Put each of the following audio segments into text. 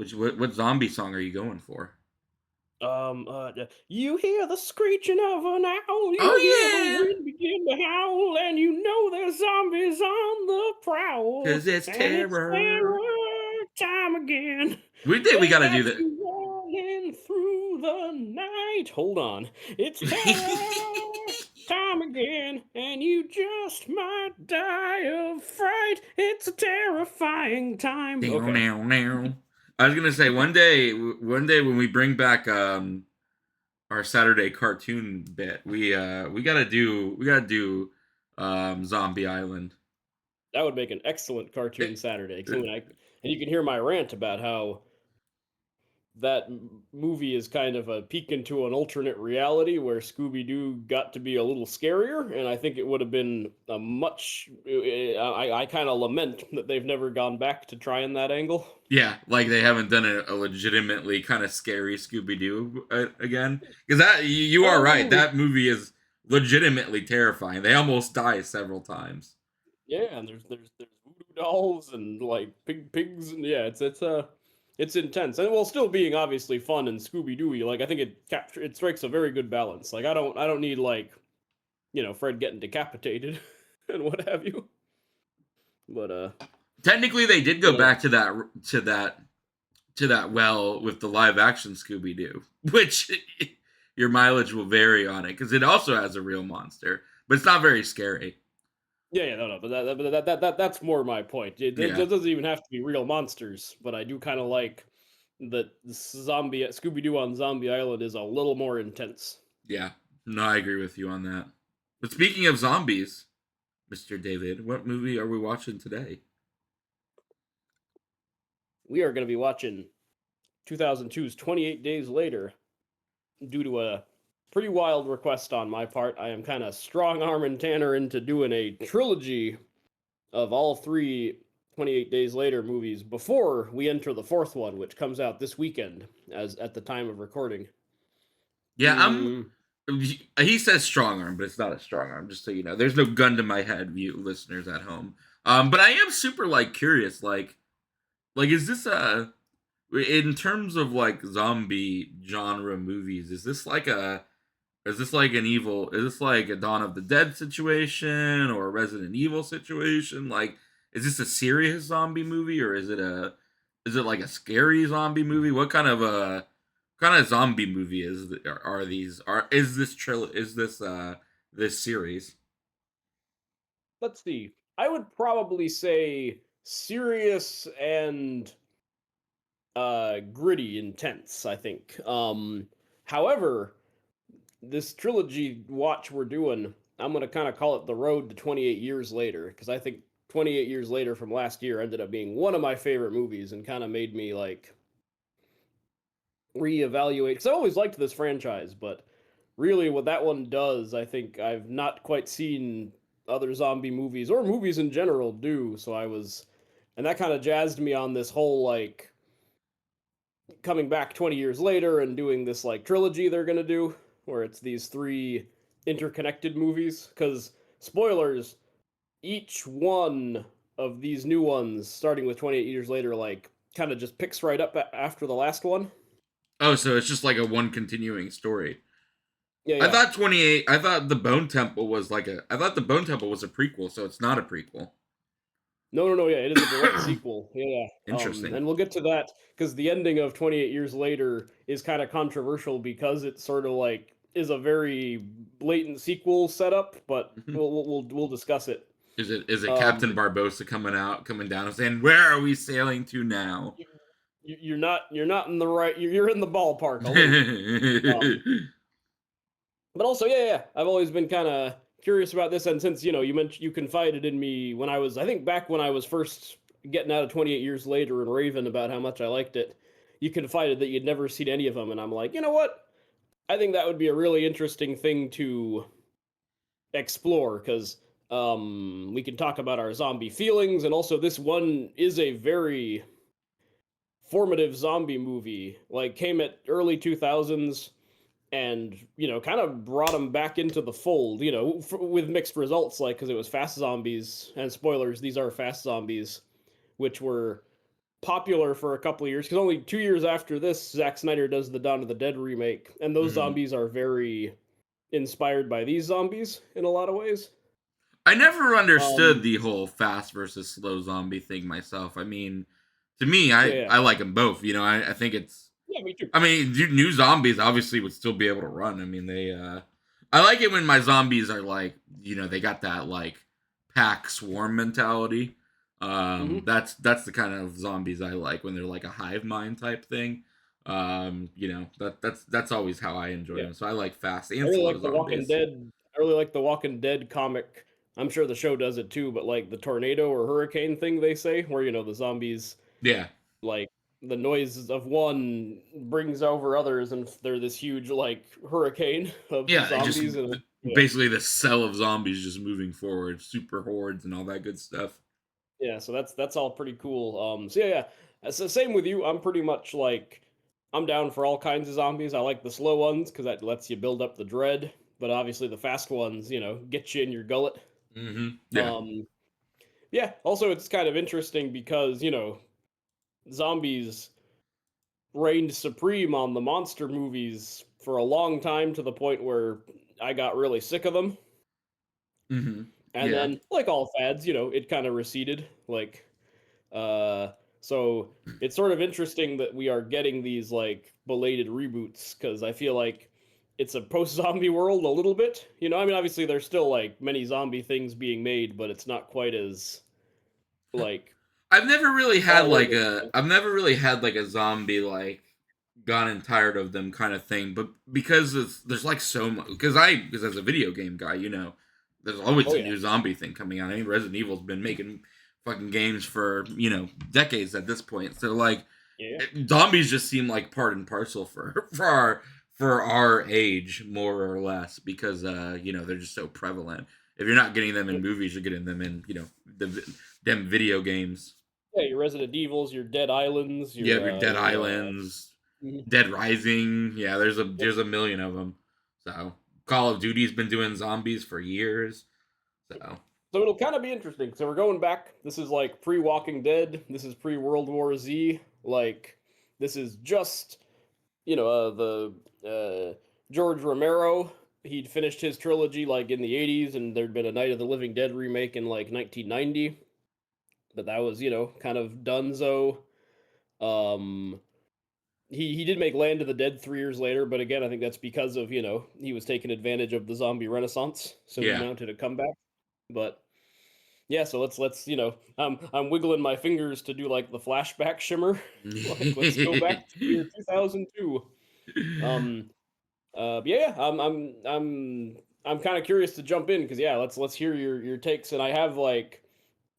What zombie song are you going for? You hear the screeching of an owl, Oh you hear the yeah, wind begin to howl, and you know there's zombies on the prowl, cause it's and it's terror. terror time again. We think we They gotta do got that. you rolling through the night. Hold on. It's terror time again, and you just might die of fright. It's a terrifying time. Down, Okay. now, now. I was gonna say one day when we bring back our Saturday cartoon bit, we gotta do Zombie Island. That would make an excellent It, cartoon Saturday. 'Cause it- and you can hear my rant about how that movie is kind of a peek into an alternate reality where Scooby Doo got to be a little scarier, and I think it would have been a much. I kind of lament that they've never gone back to trying that angle. yeah, like they haven't done a legitimately kind of scary Scooby Doo again. Because that you Well, are I right. mean, That movie is legitimately terrifying. They almost die several times. yeah, and there's voodoo dolls and like pigs, and yeah, it's intense, and while still being obviously fun and Scooby Dooey, like I think it strikes a very good balance. Like I don't need like Fred getting decapitated and what have you. But Technically, they did go you know, back to that well with the live action Scooby Doo, which your mileage will vary on it because it also has a real monster, but it's not very scary. yeah, yeah, no, but that's more my point. It Yeah, doesn't even have to be real monsters, but I do kind of like that zombie Scooby Doo on Zombie Island is a little more intense. yeah. No, I agree with you on that. But speaking of zombies, Mr. David, what movie are we watching today? We are going to be watching 2002's 28 Days Later due to a pretty wild request on my part. I am kind of strong arming Tanner into doing a trilogy of all three 28 Days Later movies before we enter the fourth one, which comes out this weekend as at the time of recording. Yeah, Mm, he says strong arm, but it's not a strong arm. Just so you know, there's no gun to my head, you listeners at home. But I am super like curious, like is this a in terms of like zombie genre movies? Is this like an evil? Is this like a Dawn of the Dead situation or a Resident Evil situation? Like, is this a serious zombie movie or is it like a scary zombie movie? What kind of zombie movie are these? Are is this this series? let's see. I would probably say serious and gritty, intense, I think. However, this trilogy watch we're doing, I'm going to kind of call it the road to 28 years later because I think 28 years later from last year ended up being one of my favorite movies and kind of made me like reevaluate because I always liked this franchise, but really what that one does, I think I've not quite seen other zombie movies or movies in general do. So and that kind of jazzed me on this whole like coming back 20 years later and doing this like trilogy they're going to do where it's these three interconnected movies because spoilers, each one of these new ones starting with 28 years later like kind of just picks right up after the last one. Oh, so it's just like a one continuing story. Yeah, I yeah. thought 28. I thought the Bone Temple was like a. I thought the Bone Temple was a prequel, so it's not a prequel. No, no, no. Yeah, it is a direct sequel. Yeah, yeah. Interesting. And we'll get to that because the ending of 28 Years Later is kind of controversial because it sort of like is a very blatant sequel setup, but Mhm. we'll discuss it. Is it Captain Um, Barbosa coming down and saying, "Where are we sailing to now?" you, you're not in the right. You're in the ballpark a little bit. Um, but also, yeah, yeah. I've always been kind of curious about this, and since you mentioned you confided in me when I was, I think back when I was first getting out of 28 Years Later and Raven about how much I liked it, you confided that you'd never seen any of them, and I'm like, you know what? I think that would be a really interesting thing to explore because we can talk about our zombie feelings, and also this one is a very formative zombie movie. Like came at early 2000s and kind of brought them back into the fold, with mixed results, like because it was fast zombies, and spoilers, these are fast zombies, which were popular for a couple of years because only 2 years after this, Zack Snyder does the Dawn of the Dead remake, and those Mhm. zombies are very inspired by these zombies in a lot of ways. I never understood Um, the whole fast versus slow zombie thing myself. I mean, to me, yeah, I yeah, I like them both. You know, I think it's. yeah, me too. I mean, new zombies obviously would still be able to run. I mean, I like it when my zombies are like, they got that like pack swarm mentality. Hmm. That's the kind of zombies I like when they're like a hive mind type thing. That's always how I enjoy Yeah, them. So I like fast I and really slow like the Walking zombies. Dead. I really like the Walking Dead comic. I'm sure the show does it too, but like the tornado or hurricane thing they say, where the zombies Yeah, like the noise of one brings over others, and they're this huge like hurricane of yeah, just zombies, and yeah, basically the cell of zombies just moving forward, super hordes and all that good stuff. yeah. So that's all pretty cool. So yeah, yeah. So same with you. I'm pretty much like I'm down for all kinds of zombies. I like the slow ones because that lets you build up the dread, but obviously the fast ones, get you in your gullet. Yeah. Um, yeah. Also, it's kind of interesting because zombies reigned supreme on the monster movies for a long time to the point where I got really sick of them. And Yeah. then, like all fads, it kind of receded. Uh, so it's sort of interesting that we are getting these like belated reboots because I feel like it's a post-zombie world a little bit. I mean, obviously there's still like many zombie things being made, but it's not quite as like all over the place. I've never really had like a zombie like gotten tired of them kind of thing, but because there's like so much because as a video game guy, there's always Oh a yeah, new zombie thing coming out. I mean, Resident Evil's been making fucking games for, decades at this point. So like yeah. zombies just seem like part and parcel for our age more or less because they're just so prevalent. If you're not getting them in movies, you're getting them in, them video games. Yeah, your Resident Evils, your Dead Islands, You have your Dead your Islands, mhm. Dead Rising. Yeah, there's a Yep. there's a million of them. So Call of Duty's been doing zombies for years. So So it'll kind of be interesting. So we're going back. This is like pre Walking Dead. This is pre World War Z. Like this is just the George Romero. He'd finished his trilogy like in the '80s, and there'd been a Night of the Living Dead remake in like 1990. But that was kind of Dunzo. Um, he did make Land of the Dead 3 years later, but again, I think that's because of he was taking advantage of the zombie renaissance, so he yeah. mounted a comeback. But yeah, so let's I'm wiggling my fingers to do like the flashback shimmer, like let's go back to the year 2002. Um, yeah, yeah, I'm kind of curious to jump in because yeah, let's hear your takes, and I have like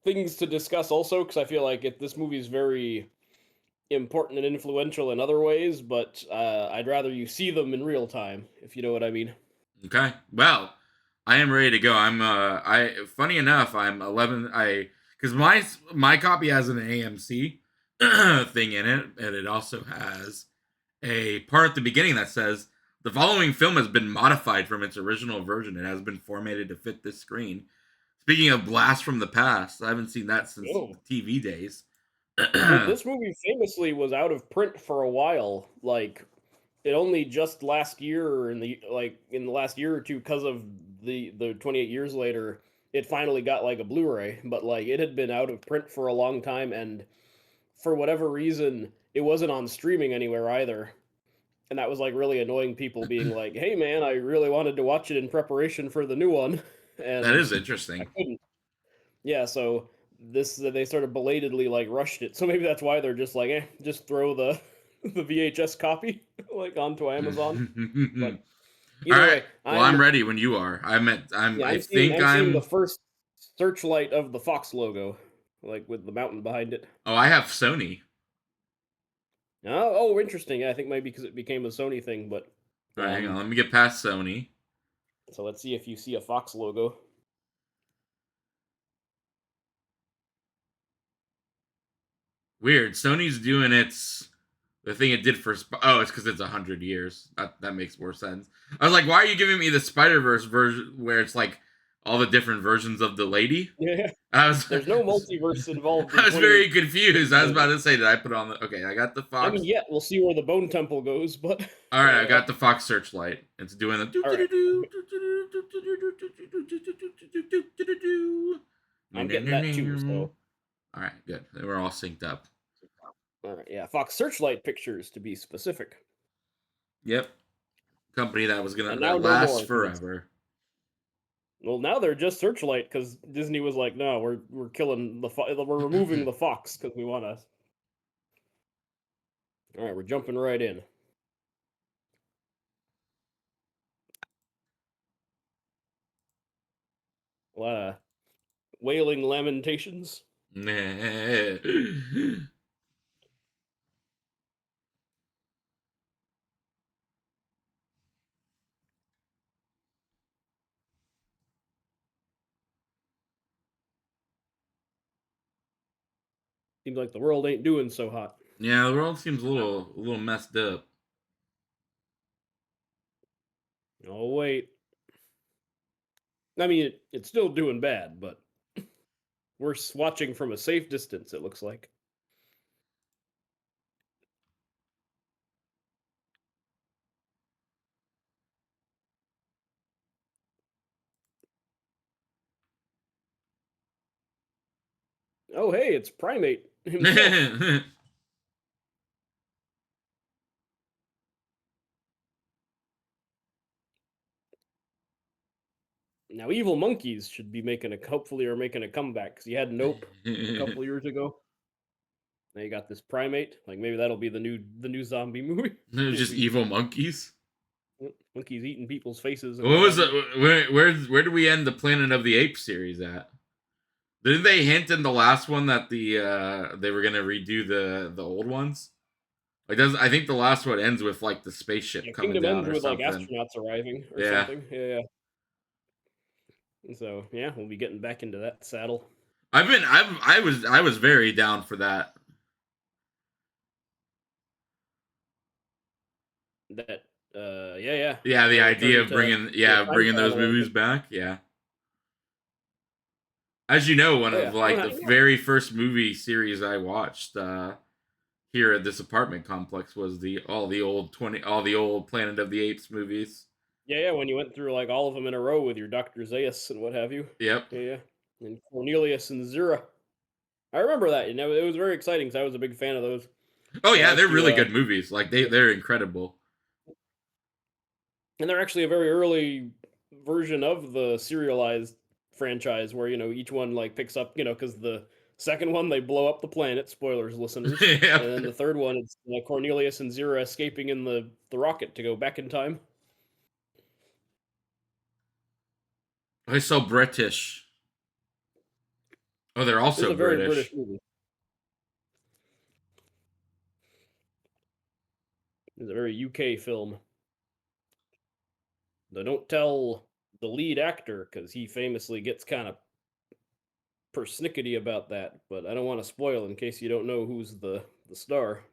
things to discuss also because I feel like this movie is very important and influential in other ways, but I'd rather you see them in real time, if you know what I mean. Okay. Well, I am ready to go. I funny enough, I'm 11 cuz my copy has an AMC thing in it, and it also has a part at the beginning that says the following film has been modified from its original version. It has been formatted to fit this screen. Speaking of blast from the past, I haven't seen that since the Oh, TV days. well, this movie famously was out of print for a while. Like, it only just last year, or in the last year or two, because of the 28 years later, it finally got like a Blu-ray. But like, it had been out of print for a long time, and for whatever reason, it wasn't on streaming anywhere either. And that was like really annoying people being like, "Hey, man, I really wanted to watch it in preparation for the new one, That and is I interesting. couldn't." Yeah, so they sort of belatedly like rushed it. So maybe that's why they're just like, just throw the the VHS copy like onto All Amazon. But either right. way, Well, I'm ready when you are. yeah, I think I'm seeing the I'm first searchlight of the Fox logo, like with the mountain behind it. Oh, I have Sony. Oh, interesting. Yeah, I think maybe because it became a Sony thing, but All right, hang on. um, Let me get past Sony. so let's see if you see a Fox logo. Weird. Sony's doing the thing it did for oh, it's because it's 100 years. That makes more sense. I was like, why are you giving me the Spider Verse version where it's like all the different versions of the lady. Yeah, I was there's no multiverse involved I in was very 28. confused. I was about to say, did I put on the okay? I got the I Fox. mean, yeah, we'll see where the Bone Temple goes, but All right, I got the Fox Searchlight. It's doing the all right, I'm getting that too. So, all right, good. We're all synced up. all right, yeah, Fox Searchlight Pictures to be specific, Yep, company that was and gonna now that no lasts more. 'Cause it's, forever. well, now they're just Searchlight because Disney was like, no, we're killing we're removing the Fox because we want to. All right, we're jumping right in. A lot of wailing lamentations. Seems like the world ain't doing so hot. Yeah, the world seems a little messed up. Oh wait, I mean it's still doing bad, but we're watching from a safe distance. It looks like. Oh hey, it's Primate himself. Now, Evil Monkeys should be making a hopefully are making a comeback because he had Nope a couple years ago. Now you got this Primate. Like maybe that'll be the new zombie movie. They're It'll just be evil monkeys. monkeys eating people's faces and What what was have it? you. Where do we end the Planet of the Apes series at? Didn't they hint in the last one that they were gonna redo the old ones? Like does I think the last one ends with like the spaceship Yeah, coming Kingdom down ends or with like something. astronauts arriving or Yeah. something. Yeah, yeah. So yeah, we'll be getting back into that saddle. I was very down for that. That yeah, yeah. Yeah, the idea Return of to time bringing those travel. movies back. Yeah. As you know, one Oh of yeah, I like don't the know, yeah. very first movie series I watched here at this apartment complex was all the old Planet of the Apes movies. Yeah, yeah. When you went through like all of them in a row with your Doctor Zaius and what have you. Yep. Yeah, yeah. And Cornelius and Zira. I remember that. You know, it was very exciting because I was a big fan of those. Oh I yeah, like they're to, really good movies. Like they're incredible. and they're actually a very early version of the serialized franchise where each one like picks up because the second one they blow up the planet. Spoilers, listeners. And Yep. then the third one it's Cornelius and Zira escaping in the rocket to go back in time. They're so British. Oh, they're It was also a very British British. movie. It was a very UK film. They don't tell the lead actor because he famously gets kind of persnickety about that, but I don't want to spoil in case you don't know who's the star.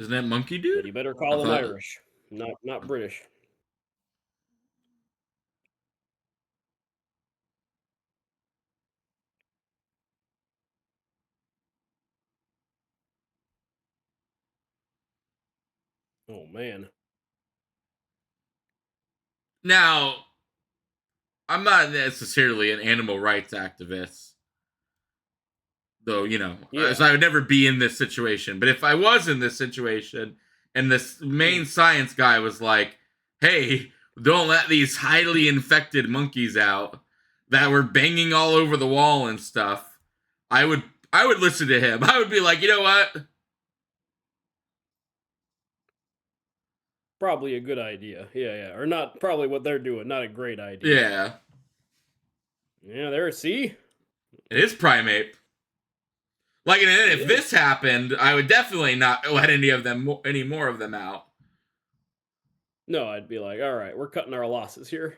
Isn't that Monkey But Dude? you better I call him thought. Irish, not British. Oh man. Now, I'm not necessarily an animal rights activist, though. Yeah. So I would never be in this situation. But if I was in this situation, and this main Mhm. science guy was like, "Hey, don't let these highly infected monkeys out that were banging all over the wall and stuff," I would I would listen to him. I would be like, you know what? Probably a good idea. Yeah, yeah. Or not probably what they're doing, not a great idea. Yeah, Yeah, there, see? it is primate. Like, and It if is. this happened, I would definitely not let any more of them out. No, I'd be like, all right, we're cutting our losses here.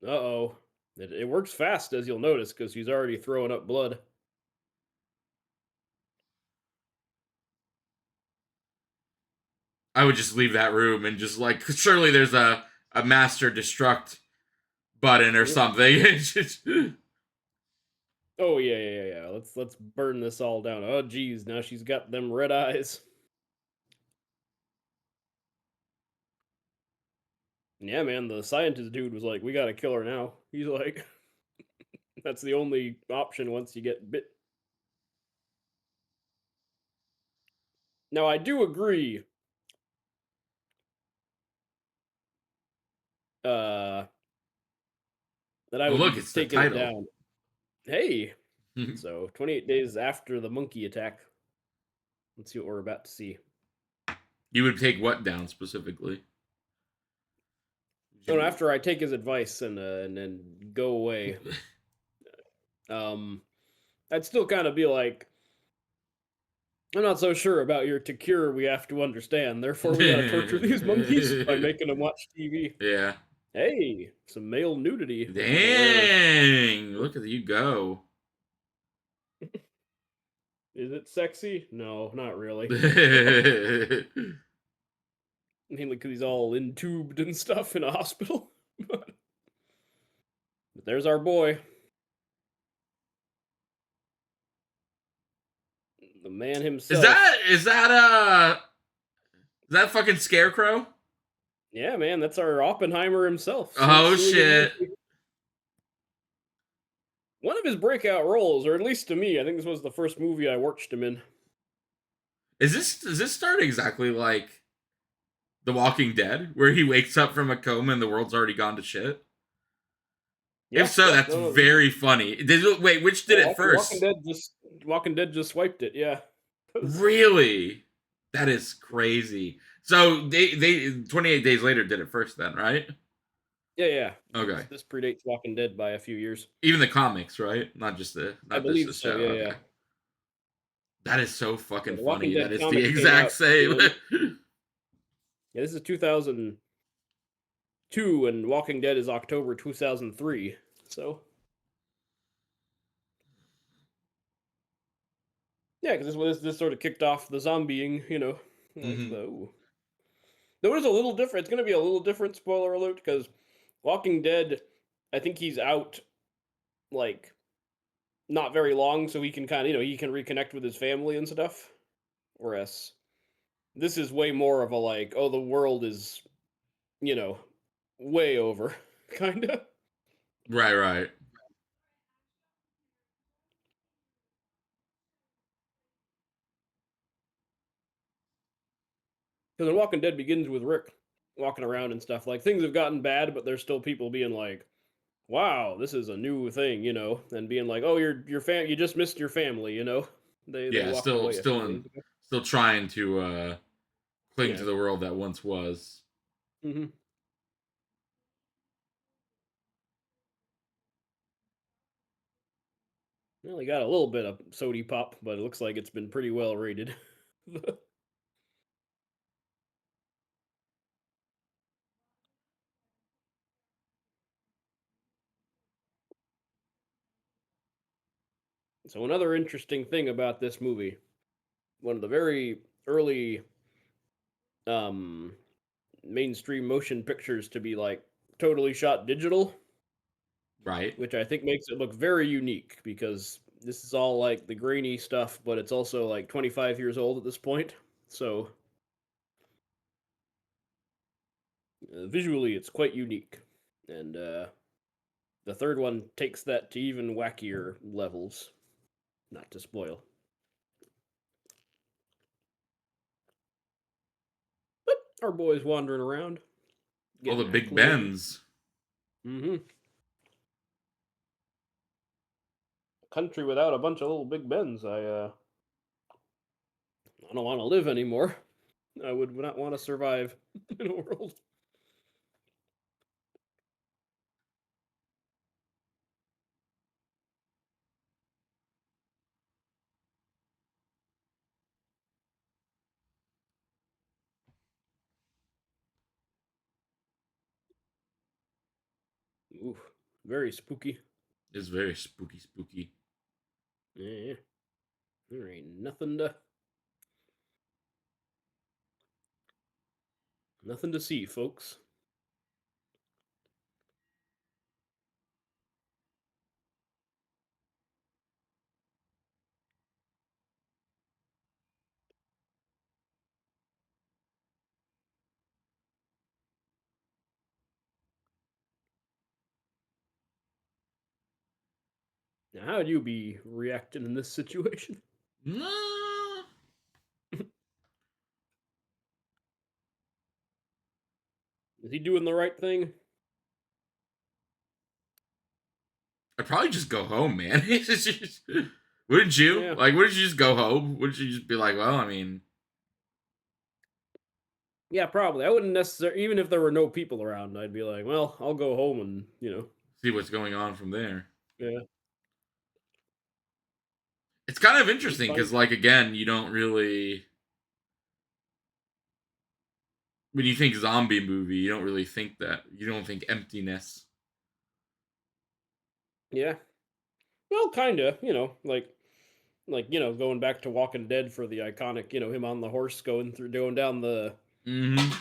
Uh-oh. It works fast, as you'll notice, because he's already throwing up blood. I would just leave that room and just like surely there's a master destruct button or Yeah. something. It's just- Oh yeah. Let's burn this all down. Oh geez, now she's got them red eyes. Yeah, man, the scientist dude was like, "We gotta kill her now." He's like, "That's the only option once you get bit." Now I do agree. Uh, that I oh, would look, be it's the taking it title. down. Hey, so 28 days after the monkey attack. Let's see what we're about to see. You would take what down specifically? Oh, after I take his advice and then go away, I'd still kind of be like, I'm not so sure about your to cure. We have to understand. Therefore, we got to torture these monkeys by making them watch TV. Yeah. Hey, some male nudity. We gotta wear. Dang! Look at you go. Is it sexy? No, not really. Mainly because he's all intubed and stuff in a hospital. But there's our boy, the man himself. Is that fucking Scarecrow? Yeah, man, that's our Oppenheimer himself. Oh suing shit! One of his breakout roles, or at least to me, I think this was the first movie I watched him in. Does this start exactly like The Walking Dead, where he wakes up from a coma and the world's already gone to shit? Yeah, If so, yeah, that's no, very funny. Wait, which did it Walking first? Dead just swiped it. Yeah, Really? That is crazy. So they 28 days later did it first then, right? yeah. Okay. This predates Walking Dead by a few years. Even the comics, right? I Not just believe the so. show. Yeah, Okay. yeah. That is so Yeah, fucking the Walking funny. That Dead is the comic came exact out. same. Yeah, this is 2002, and Walking Dead is October 2003. So yeah, because this sort of kicked off the zombieing. Like Mhm. the. Ooh. Though it is a little different. It's going to be a little different. Spoiler alert, because Walking Dead, I think he's out like not very long, so he can kind of he can reconnect with his family and stuff. Whereas this is way more of a like, oh, the world is you know way over, kind of. Right, right. Because The Walking Dead begins with Rick walking around and stuff. Like things have gotten bad, but there's still people being like, "Wow, this is a new thing," and being like, "Oh, you just missed your family," They Yeah, walked away a few days ago. still trying to cling to Yeah. the world that once was. hmm Well, he got a little bit of sody pop, but it looks like it's been pretty well rated. So another interesting thing about this movie, one of the very early um mainstream motion pictures to be like totally shot digital, Right. which I think makes it look very unique because this is all like the grainy stuff, but it's also like 25 years old at this point. So visually, it's quite unique. And the third one takes that to even wackier levels. Not to spoil. But our boy's wandering around, All the getting Big acclimated. Bens. Mm-hmm. Country without a bunch of little Big Bens. I don't want to live anymore. I would not want to survive in a world. Ooh, very spooky. Is very spooky, spooky. Yeah, there ain't nothing to. Nothing to see, folks. Now, how would you be reacting in this situation? No, Is he doing the right thing? I'd probably just go home, man. Wouldn't you? Yeah. Like, wouldn't you just go home? Wouldn't you just be like, well, I mean, Yeah, probably. I wouldn't necessarily, even if there were no people around, I'd be like, well, I'll go home and, see what's going on from there. yeah, It's kind of it's interesting fine. because, like, again, you don't really, when you think zombie movie, you don't really think that. You don't think emptiness. Yeah. Well, kind of, going back to Walking Dead for the iconic, him on the horse going down Mm-hmm.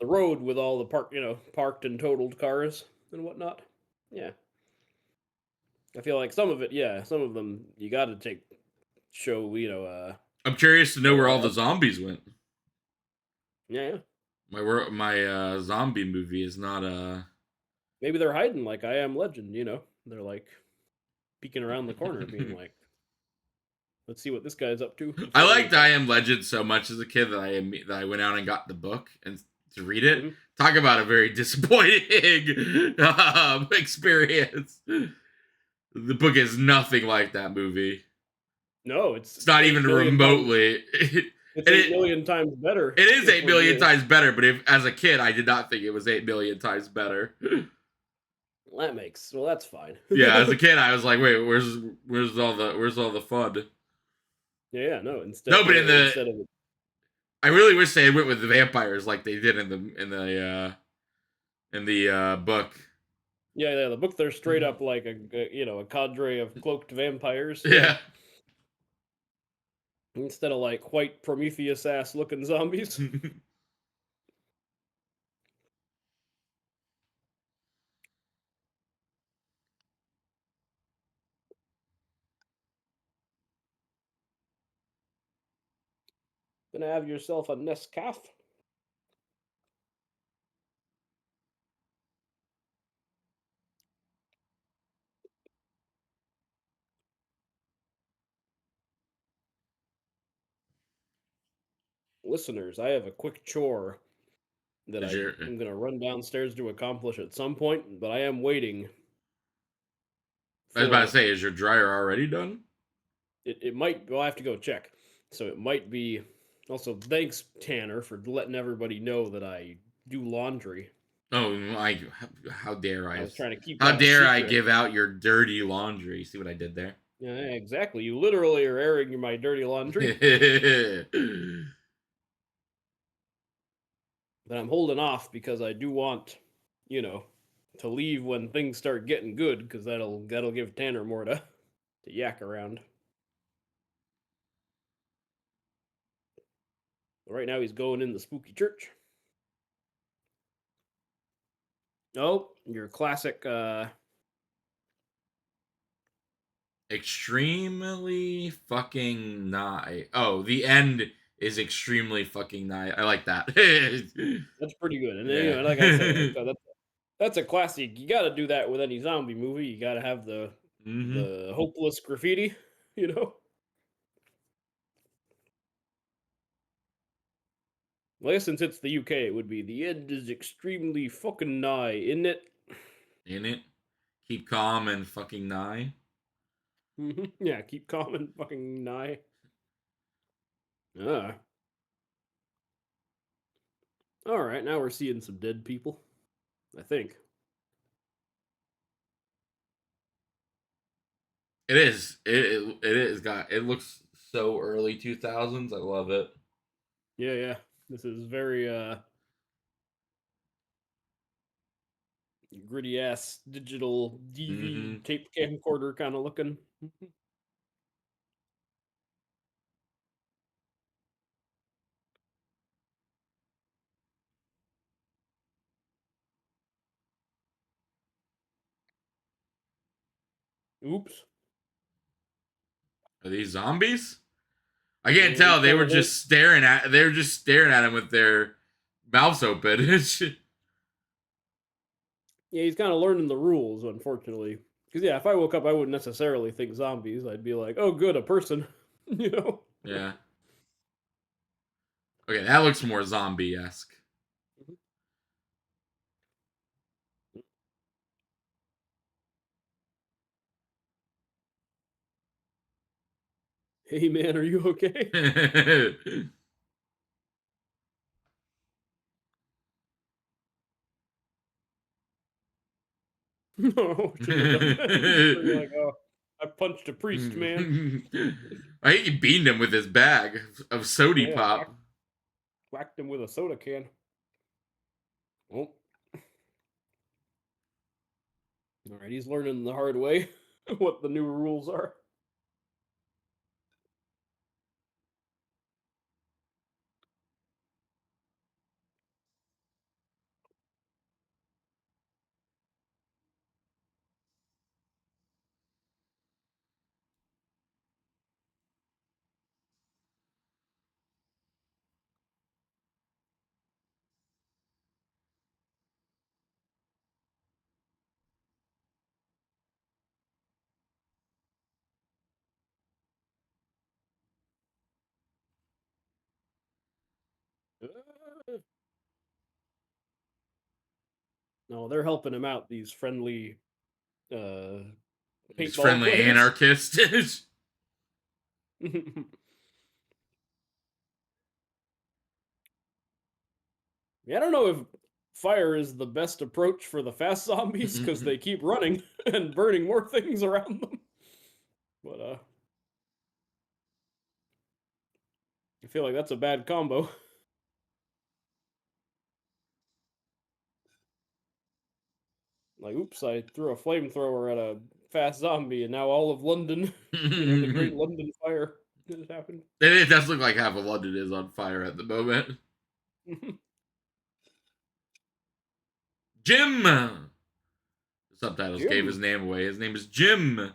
the road with all the parked and totaled cars and whatnot. Yeah. I feel like some of it, yeah, some of them you got to show, I'm curious to know where all uh, the zombies went. yeah, yeah. My zombie movie is not Maybe they're hiding like I Am Legend, They're like peeking around the corner being like, let's see what this guy's up to I before we liked I Am Legend so much as a kid that I went out and got the book and to read it. Mhm. Talk about a very disappointing experience. The book is nothing like that movie. No, It's it's not even 8 million times. remotely. It's And 8 million times better. it is If 8 we're million being, times better, but if as a kid I did not think it was 8 million times better. well, that's fine. Yeah, as a kid I was like, wait, where's all the fun? Yeah, yeah, no. No, but Instead of I really wish they had went with the vampires like they did in the book. yeah, yeah, the book they're straight up like a cadre of cloaked vampires. Yeah, Yeah. instead of like white Prometheus ass looking zombies. Gonna have yourself a Nescaf. Listeners, I have a quick chore that Is I your am gonna run downstairs to accomplish at some point, but I am waiting I was about to for say, is your dryer already done? it. It might. Well, I have to go check. So it might be. Also, thanks Tanner for letting everybody know that I do laundry. Oh, how dare I I? was trying to keep How that a dare I secret. give out your dirty laundry? See what I did there? Yeah, exactly. You literally are airing my dirty laundry, but I'm holding off because I do want, you know, to leave when things start getting good, because that'll give Tanner more to yak around. Right now he's going in the spooky church. Oh, your classic. Extremely fucking nigh. Oh, the end is extremely fucking nigh. I like that. That's pretty good, and then, Yeah. like I say, that's a classic. You got to do that with any zombie movie. You got to have Hmm. the hopeless graffiti. You know. Well, I guess since it's the UK, it would be the end is extremely fucking nigh, isn't it? In it. Keep calm and fucking nigh. Yeah, keep calm and fucking nigh. Ah. All right, now we're seeing some dead people. I think. It is. It is. Got. It looks so early 2000s. I love it. Yeah, yeah. This is very gritty ass digital DV Hmm. tape camcorder kind of looking. Oops. Are these zombies? I can't Yeah, he's tell. They kind were of learned. just staring at. They were just staring at him with their mouths open. Yeah, he's kind of learning the rules, unfortunately. Because yeah, if I woke up, I wouldn't necessarily think zombies. I'd be like, oh, good, a person. you know. Yeah. Okay, that looks more zombie esque. Hey man, are you okay? No, shouldn't have done that. You're like, oh, I punched a priest, man. I think he beamed him with his bag of sody Yeah, pop. whacked him with a soda can. Oh, all right, he's learning the hard way what the new rules are. Uh, no, they're helping him out. These friendly uh, He's paintball friendly players. anarchist. Yeah, I don't know if fire is the best approach for the fast zombies because they keep running and burning more things around them. But I feel like that's a bad combo. Like, oops, I threw a flamethrower at a fast zombie, and now all of London, the Great London Fire has happened. It does look like half of London is on fire at the moment. Jim! The subtitles gave his Jim. name away. His name is Jim.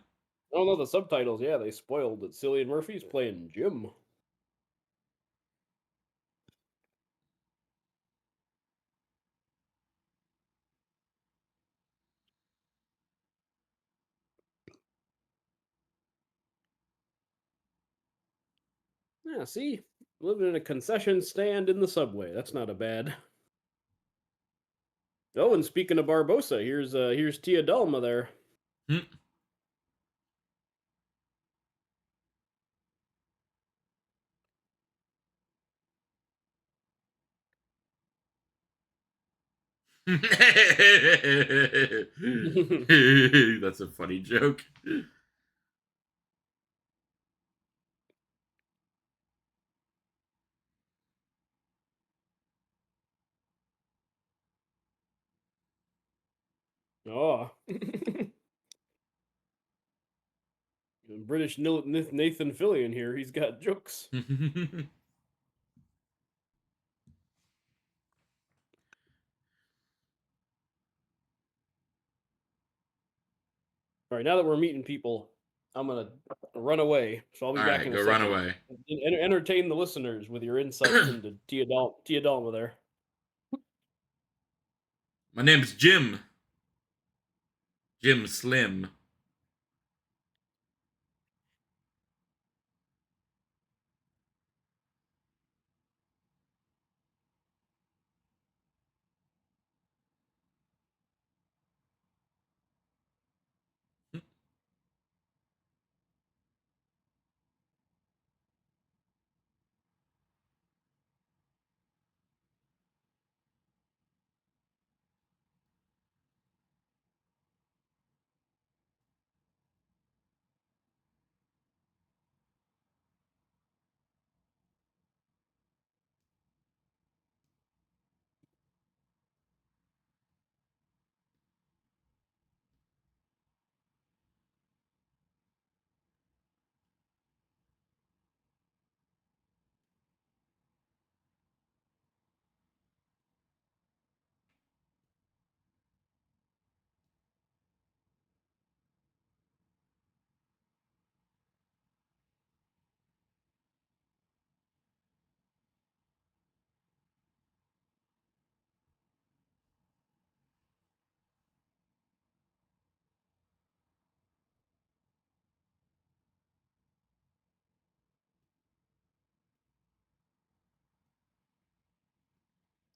Oh no, the subtitles. Yeah, they spoiled that Cillian Murphy's playing Jim. Yeah, see, living in a concession stand in the subway. That's not a bad. Oh, and speaking of Barbosa, here's Tia Dalma there. Hmm. That's a funny joke. Oh, British Nathan Fillion here. He's got jokes. All right, now that we're meeting people, I'm gonna run away. So I'll be All back right, in a go run second. away. Entertain the listeners with your insights into Tia Dalma there. My name's Jim. Jim Slim.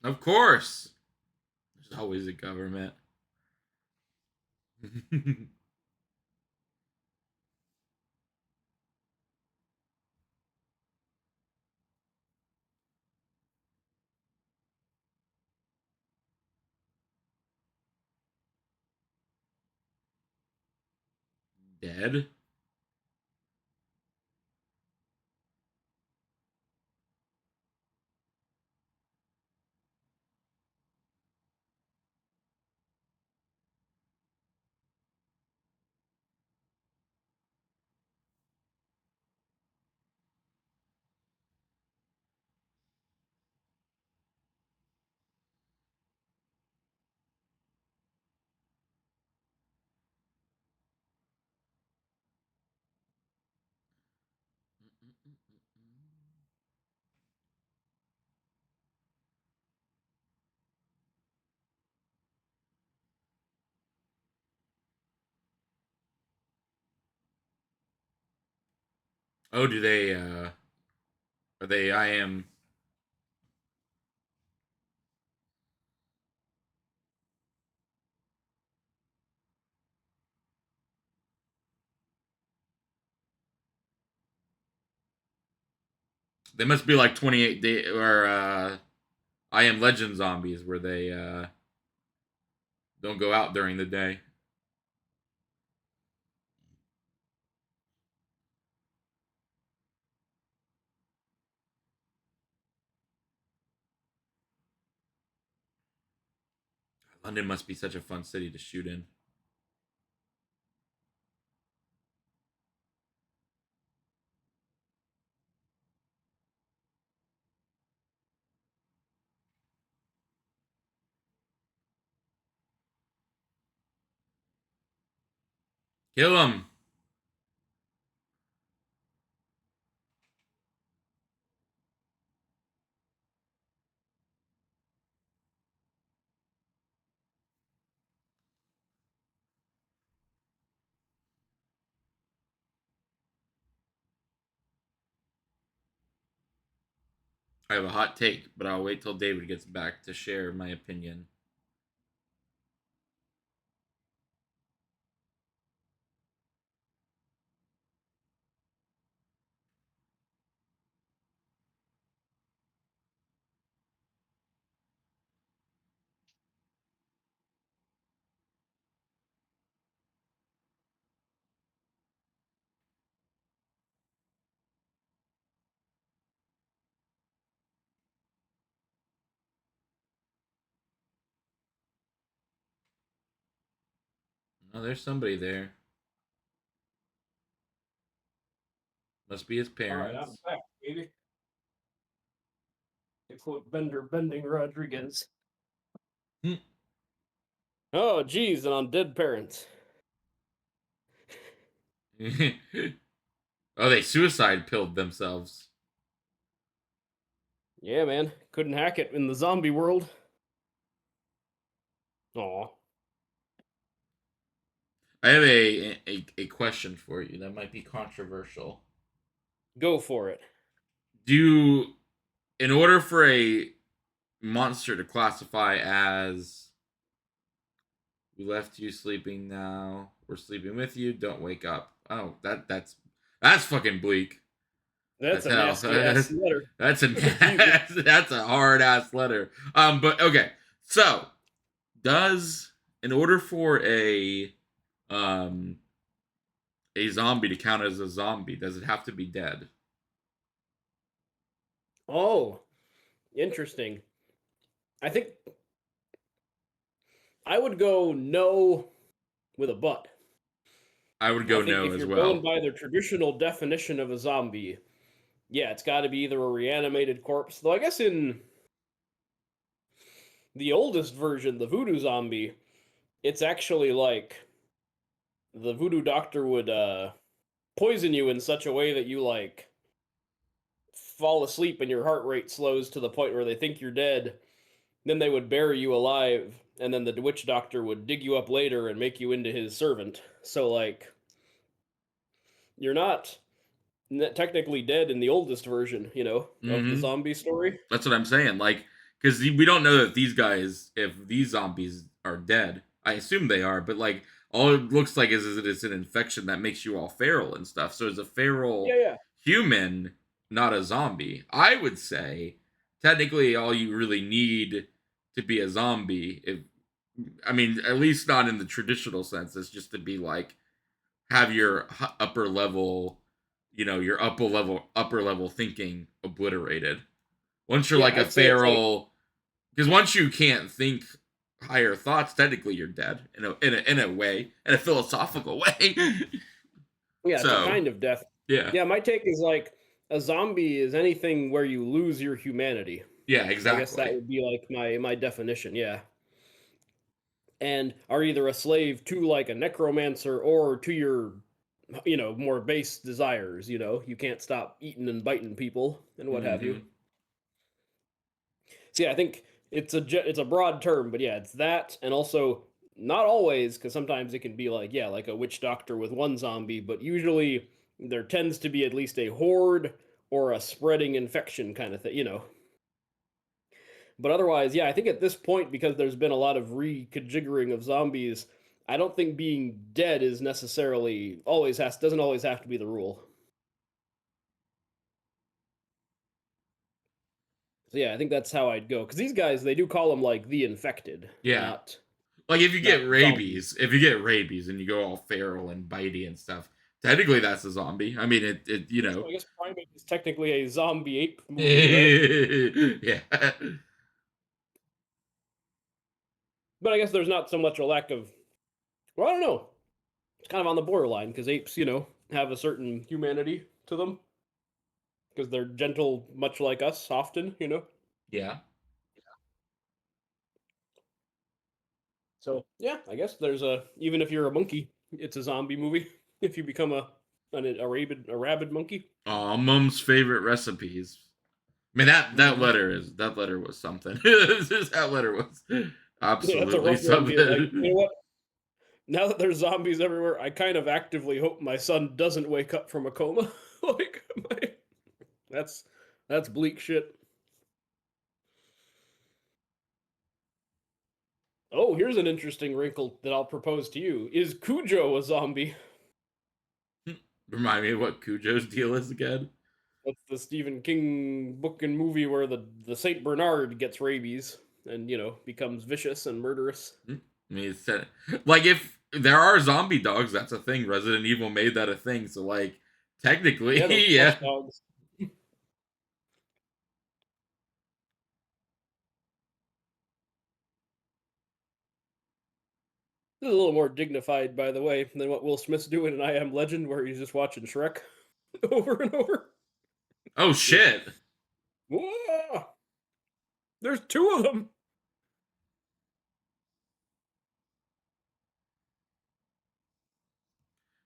Of course. There's always a government. Dead? Oh, do they are they I am they must be like 28 day or I am legend zombies where they don't go out during the day. London must be such a fun city to shoot in. Kill him. I have a hot take, but I'll wait till David gets back to share my opinion. Oh, there's somebody there. Must be his All right, I'm parents. back, baby. To quote Bender Bending Rodriguez. Hmm. Oh, geez, and on dead parents. Oh, they suicide pilled themselves. Yeah, man. Couldn't hack it in the zombie world. Aw. I have a question for you that might be controversial. Go for it. Do in order for a monster to classify as we left you sleeping now, we're sleeping with you, don't wake up. Oh, that's fucking bleak. That's That's a hell. nasty ass letter. That's a Jesus. that's a hard ass letter. But okay. So, does in order for um a zombie to count as a zombie, does it have to be dead? Oh, interesting. I think I would go no with a but. I would I go think no if as you're going well. by the traditional definition of a zombie, yeah, it's got to be either a reanimated corpse. Though I guess in the oldest version, the voodoo zombie, it's actually like the voodoo doctor would poison you in such a way that you like fall asleep and your heart rate slows to the point where they think you're dead. Then they would bury you alive, and then the witch doctor would dig you up later and make you into his servant. So like you're not technically dead in the oldest version, of the Hmm. zombie story. That's what I'm saying. Like because we don't know that these guys, if these zombies are dead. I assume they are, but like all it looks like is it's an infection that makes you all feral and stuff. So it's a Yeah, feral yeah. human, not a zombie. I would say technically all you really need to be a zombie, if I mean at least not in the traditional sense, is just to be like have your upper level, your upper level thinking obliterated. Once you're Yeah, like a I'd say it's like feral, because once you can't think higher thoughts, technically you're dead in a way, in a philosophical way. yeah, it's a So kind of death. yeah, Yeah, my take is like a zombie is anything where you lose your humanity. yeah, I guess that exactly. would be like my definition, yeah. And are either a slave to like a necromancer or to your more base desires, you can't stop eating and biting people and what have you. Hmm. So yeah, I think it's a broad term, but yeah, it's that, and also not always, because sometimes it can be like like a witch doctor with one zombie, but usually there tends to be at least a horde or a spreading infection kind of thing. But otherwise, yeah, I think at this point, because there's been a lot of reconfiguring of zombies, I don't think being dead is necessarily always has doesn't always have to be the rule. So yeah, I think that's how I'd go. Because these guys, they do call them like the infected, Yeah, not like if you get not zombies. rabies, and you go all feral and bitey and stuff, technically that's a zombie. I mean, it So I guess Primate is technically a zombie ape movie, right? yeah. But I guess there's not so much a lack of. Well, I don't know. It's kind of on the borderline because apes, have a certain humanity to them because they're gentle, much like us, often. Yeah. So yeah, I guess there's a even if you're a monkey, it's a zombie movie. If you become a rabid monkey. Oh, Mum's favorite recipes. I mean Hmm. that letter was something. That letter was Yeah, that's a absolutely rough one. Being like, you something. know what? Now that there's zombies everywhere, I kind of actively hope my son doesn't wake up from a coma. like, that's that's bleak shit. Oh, here's an interesting wrinkle that I'll propose to you. Is Cujo a zombie? Remind me of what Cujo's deal is again. That's the Stephen King book and movie where the Saint Bernard gets rabies and becomes vicious and murderous. I mean, like if there are zombie dogs, that's a thing. Resident Evil made that a thing. So like technically, Yeah, those yeah. slush dogs. This is a little more dignified, by the way, than what Will Smith's doing in I Am Legend, where he's just watching Shrek over and over. Oh Just, shit. whoa, there's two of them.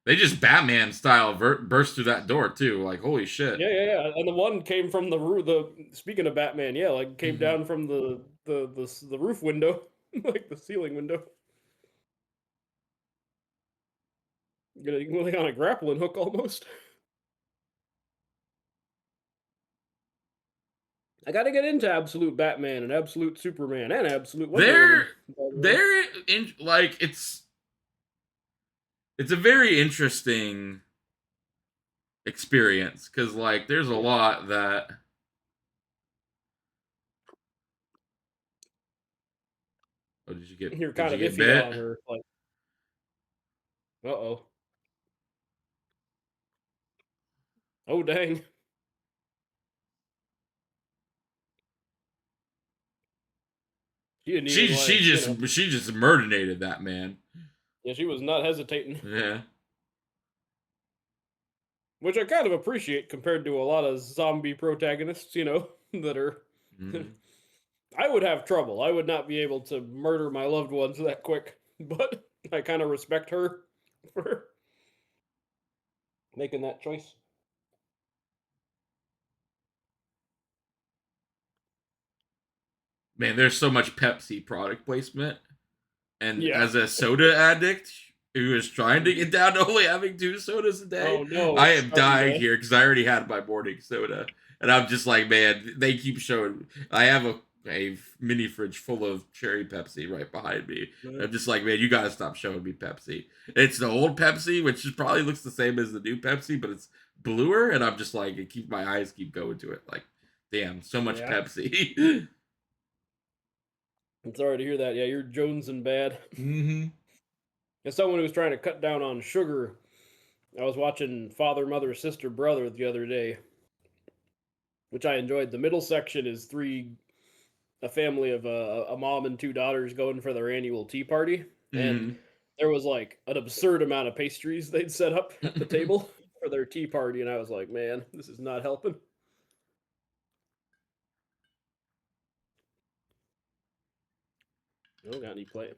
They just Batman style burst through that door too. Like holy shit. Yeah, yeah, yeah. And the one came from the roof. Speaking of Batman, yeah, like came down from the roof window, like the ceiling window. Like on a grappling hook almost. I got to get into Absolute Batman and Absolute Superman and Absolute Wonder they're Woman. By the way. they're in like it's a very interesting experience because like there's a Yeah. lot that oh You're did kind you of get iffy bit? on her. Like, uh-oh. Oh, dang. She didn't even like, She just murderated that man. yeah, she was not hesitating, Yeah. which I kind of appreciate compared to a lot of zombie protagonists, that are. Mhm. I would have trouble. I would not be able to murder my loved ones that quick, but I kind of respect her for making that choice. Man, there's so much Pepsi product placement, and Yeah. as a soda addict who is trying to get down to only having 2 sodas a day, Oh no, I it's am starting dying to. here because I already had my morning soda, and I'm just like, man, they keep showing. I have a a mini fridge full of cherry Pepsi right behind me. Mhm. I'm just like, man, you gotta stop showing me Pepsi. It's the old Pepsi, which is probably looks the same as the new Pepsi, but it's bluer, and I'm just like, my eyes keep going to it. Like, damn, so much Yeah, Pepsi. I'm sorry to hear that. Yeah, you're jonesing bad. hmm As someone who's trying to cut down on sugar, I was watching Father, Mother, Sister, Brother the other day, which I enjoyed. The middle section is a family of a mom and two daughters going for their annual tea party, and hmm there was like an absurd amount of pastries they'd set up at the table for their tea party, and I was like, man, this is not helping. I don't got any play.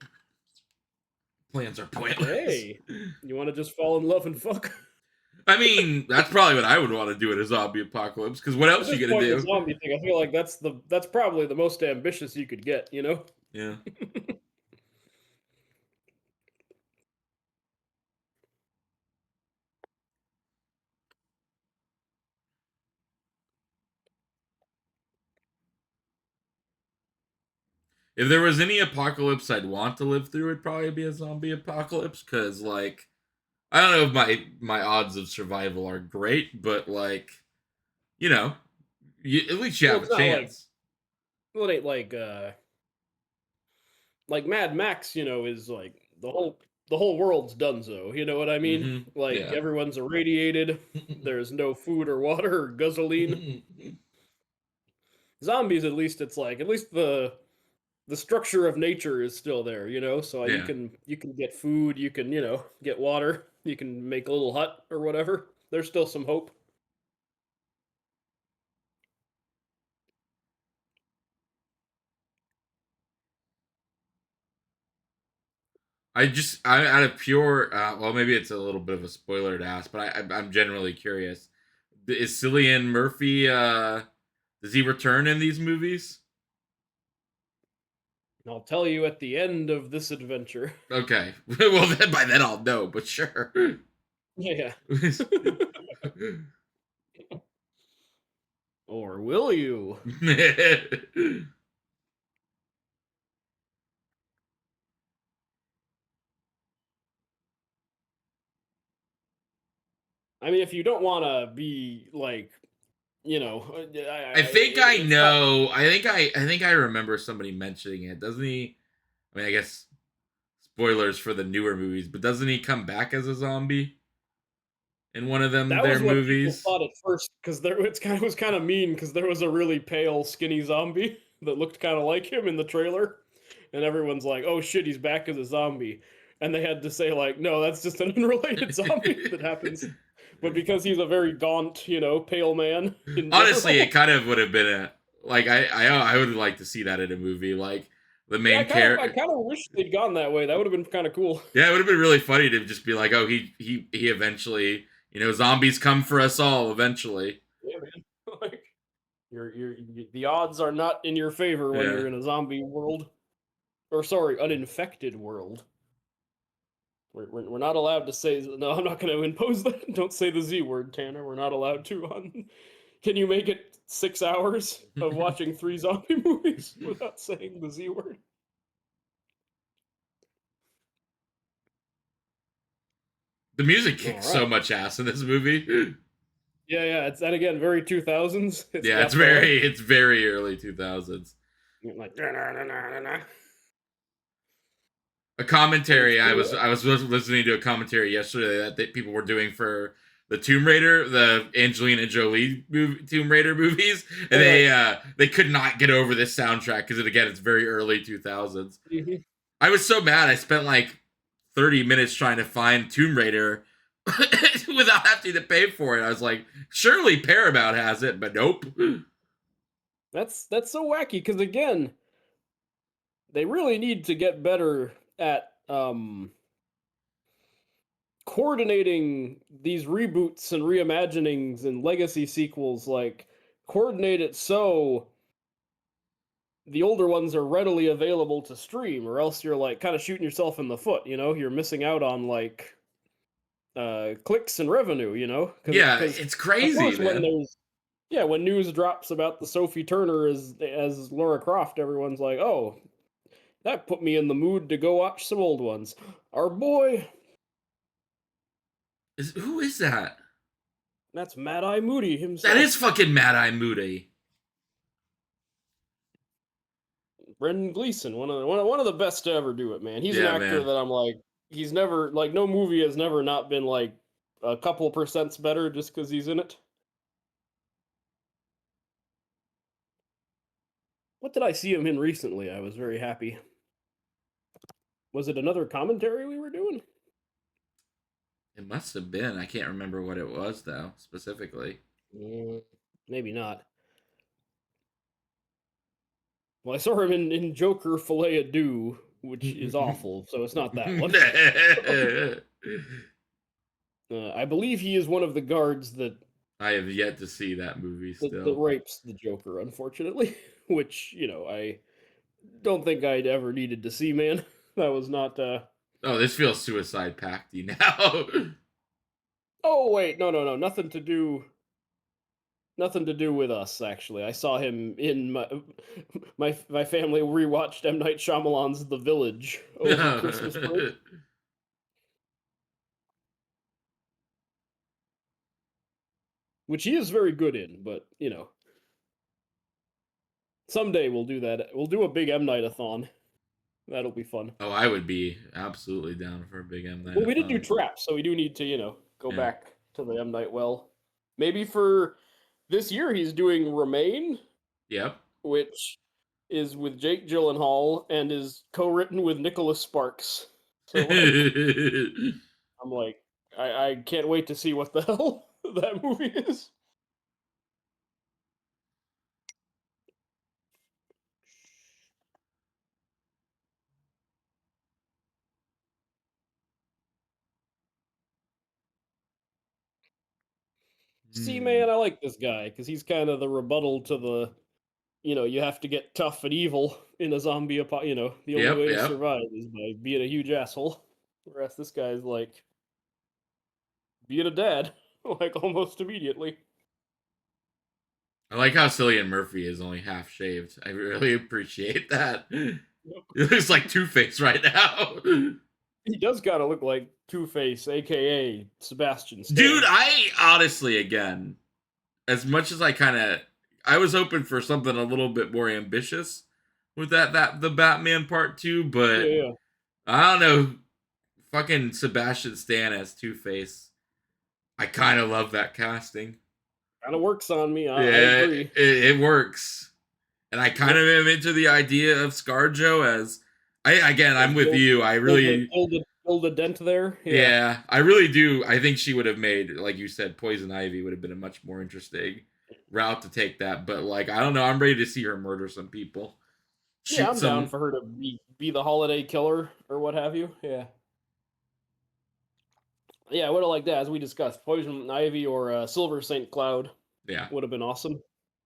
Plans are pointless. Hey, you want to just fall in love and fuck? I mean, that's probably what I would want to do in a zombie apocalypse. Because what At else this you gonna point, the do? zombie thing, I feel like that's probably the most ambitious you could get. You know? Yeah. If there was any apocalypse I'd want to live through, it'd probably be a zombie apocalypse. Because like, I don't know if my odds of survival are great, but like, you know, at least you Well, have a it's not like chance. well, it ain't like Mad Max. You know, is like the whole world's donezo. You know what I mean? Like Yeah. everyone's irradiated. There's no food or water or gasoline. Zombies, at least the structure of nature is still there, you know. So yeah. you can get food, you can get water, you can make a little hut or whatever. There's still some hope. I out of pure, well, maybe it's a little bit of a spoiler to ask, but I'm generally curious. Is Cillian Murphy? Does he return in these movies? And I'll tell you at the end of this adventure. Okay. Well, then by then I'll know, but sure. Yeah. Or will you? I mean, if you don't want to be like, I think I it's not. know. I think I remember somebody mentioning it. Doesn't he? I mean, I guess spoilers for the newer movies, but doesn't he come back as a zombie in one of them That their was what people movies? thought at first, because was kind of mean, because there was a really pale, skinny zombie that looked kind of like him in the trailer, and everyone's like, "Oh shit, he's back as a zombie," and they had to say like, "No, that's just an unrelated zombie that happens." But because he's a very gaunt, pale man in Honestly, it general, kind of would have been a like I would like to see that in a movie like the yeah, main I character. kind of wish they'd gone that way. That would have been kind of cool. Yeah, it would have been really funny to just be like, oh, he eventually, zombies come for us all eventually. Yeah, man. Like, the odds are not in your favor when Yeah. you're in a zombie world, or sorry, an infected world. We're not allowed to say no. I'm not going to impose that. Don't say the Z word, Tanner. We're not allowed to. Can you make it 6 hours of watching three zombie movies without saying the Z word? The music All kicks so right. much ass in this movie. Yeah, yeah. It's and again very 2000s. It's Yeah, got the it's very early 2000s. like na-na-na-na-na-na. A And it's commentary pretty. I was listening to a commentary yesterday that people were doing for the Tomb Raider, the Angelina Jolie Tomb Raider movies, and Oh, right. they could not get over this soundtrack because again it's very early 2000s. Mhm. I was so mad. I spent like 30 minutes trying to find Tomb Raider without having to pay for it. I was like, surely Paramount has it, but nope. That's so wacky because again, they really need to get better at coordinating these reboots and reimaginings and legacy sequels. Like, coordinate it so the older ones are readily available to stream, or else you're like kind of shooting yourself in the foot. You're missing out on like clicks and revenue. Yeah, Because it's of crazy, course when man. there's Yeah, when news drops about the Sophie Turner as Laura Croft, everyone's like, "Oh, that put me in the mood to go watch some old ones." Our boy, Who is that? that's Mad Eye Moody That is himself. fucking Mad Eye Moody. Brendan Gleeson, one of the best to ever do it, man. He's an Yeah, actor man. that I'm like, he's never like no movie has never not been like a couple percents better just because he's in it. What did I see him in recently? I was very happy. Was it another commentary we were doing? It must have been. I can't remember what it was though, specifically. Maybe not. Well, I saw him in Joker Filet à Deux, which is awful, so it's not that one. I believe he is one of the guards I have yet to see that movie that still. rapes the Joker, unfortunately. Which I don't think I'd ever needed to see, man. That was not. Oh, this feels suicide pacty now. Oh wait, no, nothing to do with us. Actually, I saw him in my family rewatched M Night Shyamalan's The Village over Christmas break, which he is very good in. But someday we'll do that. We'll do a big M Night-a-thon. That'll be fun. Oh, I would be absolutely down for a big M Well, we did do Night-a-thon. Traps, so we do need to go Yeah. back to the M Night well. Maybe for this year he's doing Remain, Yep. which is with Jake Gyllenhaal and is co-written with Nicholas Sparks. So I'm like, I can't wait to see what the hell that movie is. See, Hmm. man, I like this guy because he's kind of the rebuttal to the, you have to get tough and evil in a zombie the only Yep, way to yep. survive is by being a huge asshole. Whereas this guy's like being a dad, like almost immediately. I like how Cillian Murphy is only half shaved. I really appreciate that. He Yep. looks like Two-Face right now. He does kind of look like Two-Face, aka Sebastian Stan. Dude, I honestly, again, as much as I was hoping for something a little bit more ambitious with that the Batman part 2, Yeah, but yeah. I don't know, fucking Sebastian Stan as Two-Face. I kind of love that casting. Kind of works on me. I Yeah, agree. it works. And I kind of am into the idea of ScarJo as I'm with you. I really Build a dent there. yeah, I really do. I think she would have made, like you said, Poison Ivy would have been a much more interesting route to take that. But like, I don't know. I'm ready to see her murder some people, Yeah, shoot I'm down some. for her to be the holiday killer or what have you. Yeah. Yeah, I would have liked that as we discussed. Poison Ivy or Silver St. Cloud Yeah, would have been awesome.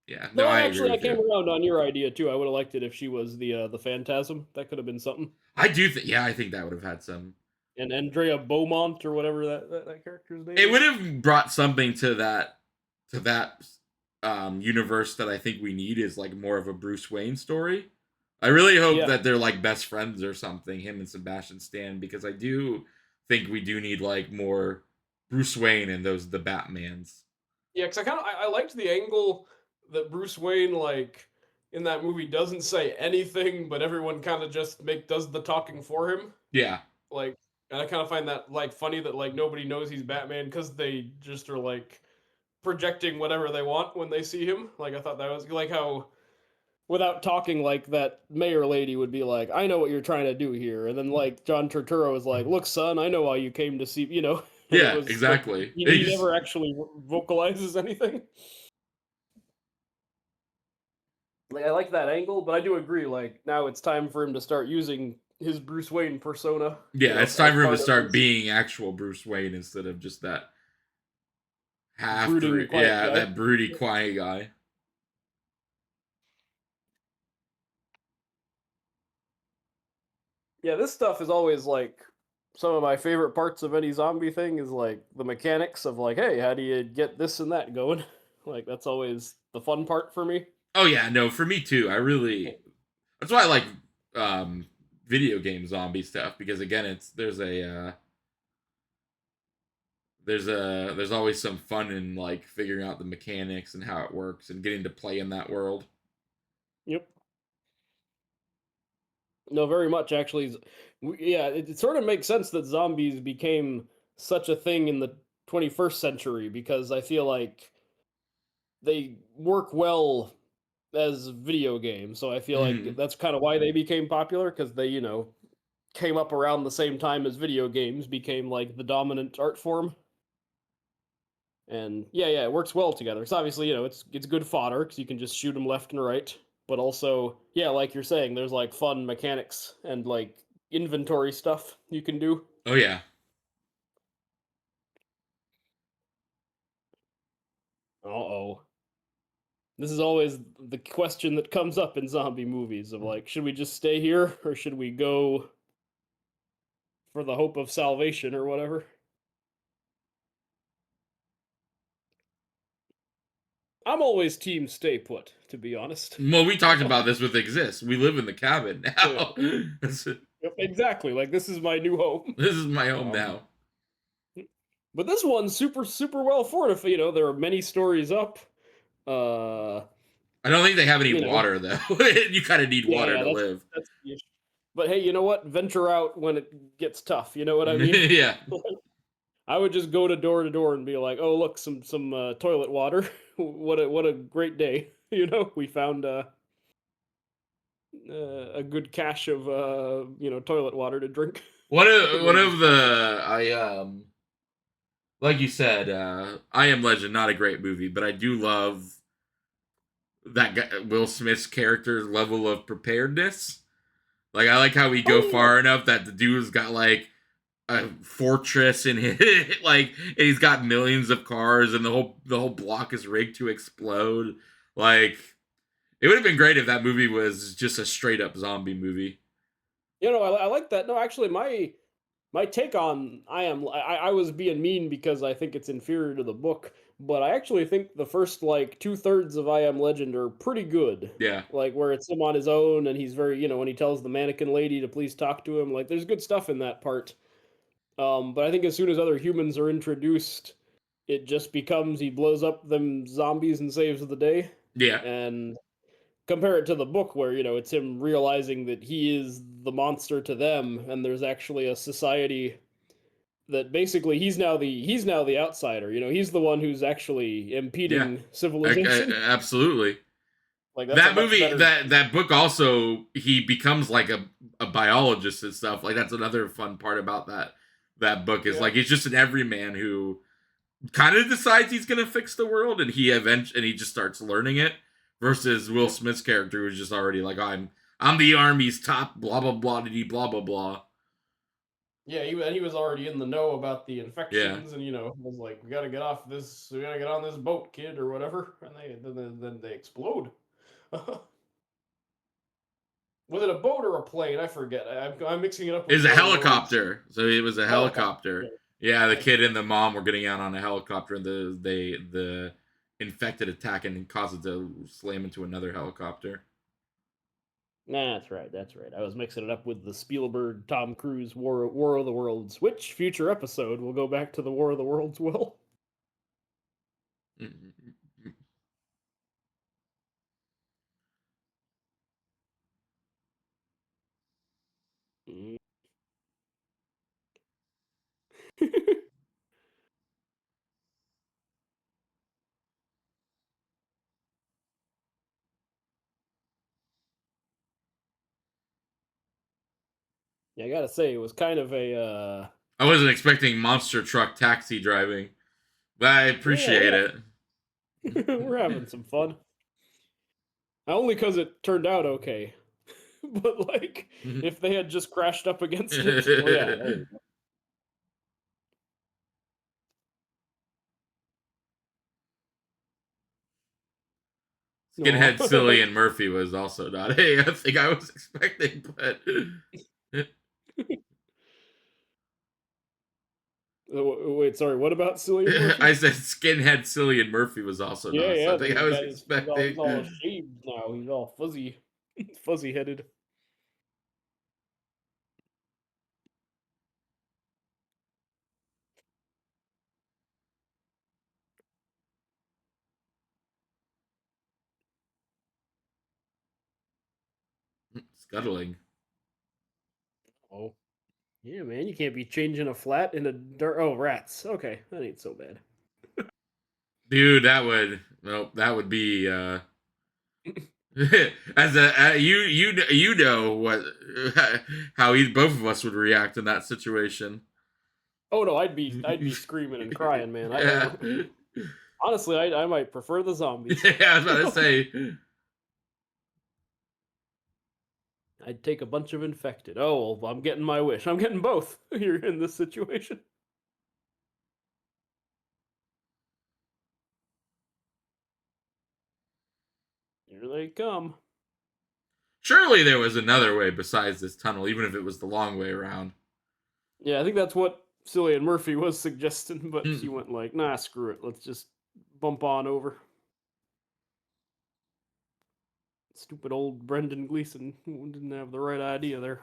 yeah. No, Though I agree I with came you. around on your idea too. I would have liked it if she was the Phantasm. That could have been something. I do think. Yeah, I think that would have had some. And Andrea Beaumont or whatever that character's name It is. would have brought something to that universe that I think we need is like more of a Bruce Wayne story. I really hope Yeah. that they're like best friends or something, him and Sebastian Stan, because I do think we do need like more Bruce Wayne and the Batmans. Yeah, because I liked the angle that Bruce Wayne like in that movie doesn't say anything, but everyone kind of just does the talking for him. Yeah. Like, and I kind of find that like funny that like nobody knows he's Batman because they just are like projecting whatever they want when they see him. Like I thought that was like how without talking like that mayor lady would be like, I know what you're trying to do here, and then like John Turturro was like, look son, I know why you came to see. And it Yeah, was like exactly. he never actually vocalizes anything. Like I like that angle, but I do agree. Like now it's time for him to start using his Bruce Wayne persona. Yeah, it's As time for him to part of start his being actual Bruce Wayne instead of just that brooding, quiet yeah, guy. that broody, quiet guy. Yeah, this stuff is always like some of my favorite parts of any zombie thing is like the mechanics of like, hey, how do you get this and that going? Like that's always the fun part for me. Oh yeah, no, for me too. I really that's why I like um video game zombie stuff because again, it's there's always some fun in like figuring out the mechanics and how it works and getting to play in that world. Yep. No, very much actually. Yeah, it sort of makes sense that zombies became such a thing in the 21st century because I feel like they work well as video games. So I feel like Mhm. that's kind of why they became popular because they, came up around the same time as video games became like the dominant art form. And yeah, it works well together. It's obviously, it's good fodder because you can just shoot them left and right. But also, yeah, like you're saying, there's like fun mechanics and like inventory stuff you can do. Oh yeah. Uh-oh. This is always the question that comes up in zombie movies of like, should we just stay here or should we go for the hope of salvation or whatever? I'm always team stay put, to be honest. Well, we talked about this with Exist. We live in the cabin Yeah. now. Yep, exactly. Like this is my new home. This is my home Um, now. but this one's super well fortified. There are many stories up. Uh, I don't think they have any you know, water though. You kind of need water yeah, to live. that's the issue. But hey, you know what? Venture out when it gets tough. You know what I mean? Yeah. I would just go to door and be like, "Oh, look, some toilet water. What a great day. We found a good cache of toilet water to drink." One of the I like you said, I Am Legend, not a great movie, but I do love that guy, Will Smith's character's level of preparedness. Like I like how we go Oh yeah, far enough that the dude's got like a fortress in it, like and he's got millions of cars, and the whole block is rigged to explode. Like it would have been great if that movie was just a straight up zombie movie. I like that. No, actually, my take on I was being mean because I think it's inferior to the book, but I actually think the first like 2/3 of I Am Legend are pretty good. Yeah, Like where it's him on his own and he's very, when he tells the mannequin lady to please talk to him, like there's good stuff in that part. But I think as soon as other humans are introduced, it just becomes he blows up them zombies and saves the day. yeah, And compare it to the book where it's him realizing that he is the monster to them and there's actually a society that basically he's now the outsider. He's the one who's actually yeah. impeding civilization. Absolutely. Like that's a That much movie, better. that book also, he becomes like a biologist and stuff. Like that's another fun part about that book is Yeah. like he's just an everyman who kind of decides he's gonna fix the world, and he just starts learning it. Versus Will Yeah. Smith's character who's just already like I'm the army's top blah blah blah blah blah blah. Yeah, he was already in the know about the Yeah. infections, and was like, we gotta get on this boat, kid, or whatever, and then they explode. Was it a boat or a plane? I forget. I'm mixing it up with It's a War of the Worlds. helicopter. So it was a Helicopter. helicopter. Okay. Yeah, the Nice. kid and the mom were getting out on a helicopter, and the infected attack and caused it to slam into another helicopter. Nah, that's right. That's right. I was mixing it up with the Spielberg, Tom Cruise War of the Worlds. Which future episode will go back to the War of the Worlds? Will. Mm. Yeah, I gotta say it was kind of a I wasn't expecting monster truck taxi driving, but I appreciate yeah, it. we're having some fun. Only because it turned out okay. But like, if they had just crashed up against it, well, yeah, there you go. Skinhead No. Silly and Murphy was also not a thing I was expecting, but Wait, sorry. What about Cillian Murphy? I said skinhead Cillian Murphy was also Yeah, not yeah. something I He's was got his. He's all expecting. shaved now. He's all fuzzy, fuzzy headed. Scuttling. Oh, yeah, man. You can't be changing a flat in a dirt. Oh, rats. Okay, that ain't so bad. Dude, that would be as a you know what how both of us would react in that situation. Oh no, I'd be screaming and crying, man. Yeah. Honestly, I might prefer the zombies. Yeah, I was about to say. I'd take a bunch of infected. Oh, well, I'm getting my wish. I'm getting both here in this situation. Here they come. Surely there was another way besides this tunnel, even if it was the long way around. Yeah, I think that's what Cillian Murphy was suggesting, but Hmm. she went like, nah, screw it. Let's just bump on over. Stupid old Brendan Gleeson didn't have the right idea there.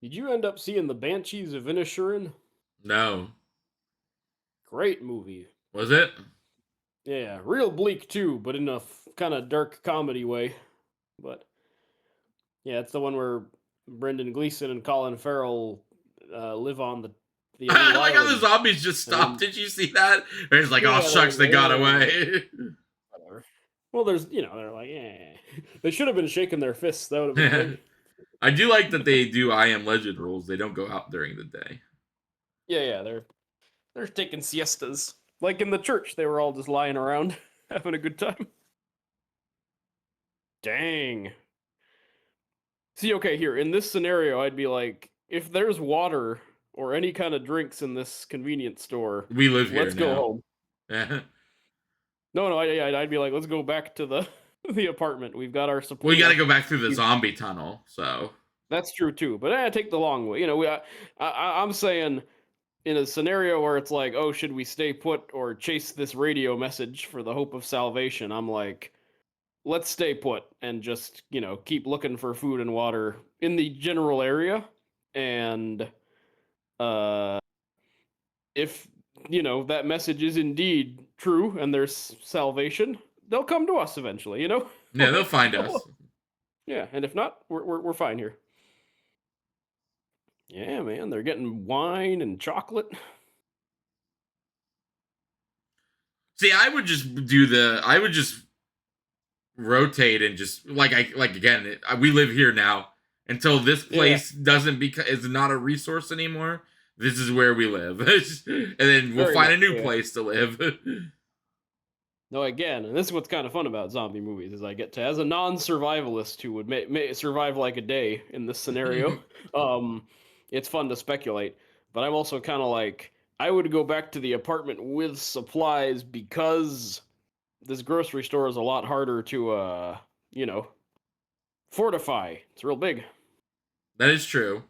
Did you end up seeing the Banshees of Inisherin? No. Great movie. Was it? Yeah, real bleak too, but in a kind of dark comedy way. But yeah, it's the one where Brendan Gleeson and Colin Farrell live on the I little like how the island, zombies just and stopped. Did you see that? It's like, oh yeah, shucks, they got away. whatever. Well, they're like, yeah, they should have been shaking their fists. That would have been funny. I do like that they do I Am Legend rules. They don't go out during the day. Yeah, yeah, they're taking siestas like in the church. They were all just lying around having a good time. Dang. See, okay, here in this scenario, I'd be like, if there's water or any kind of drinks in this convenience store, We live here let's go now. home. No, I'd be like, let's go back to the the apartment. We've got our supply. We got to go back through the zombie tunnel. So That's true too, but take the long way. You know, I'm saying in a scenario where it's like, oh, should we stay put or chase this radio message for the hope of salvation? I'm like, let's stay put and just keep looking for food and water in the general area, and uh, if that message is indeed true and there's salvation, they'll come to us eventually. yeah, they'll find us. Yeah, and if not, we're fine here. Yeah, man, they're getting wine and chocolate. See, I would just rotate and just like again. We live here now until this Yeah, place doesn't is not a resource anymore. This is where we live, and then we'll very find much. a new Yeah. place to live. No, again, and this is what's kind of fun about zombie movies is I get to, as a non-survivalist who would may survive like a day in this scenario. um, it's fun to speculate, but I'm also kind of like I would go back to the apartment with supplies because this grocery store is a lot harder to you know fortify. It's real big. That is true.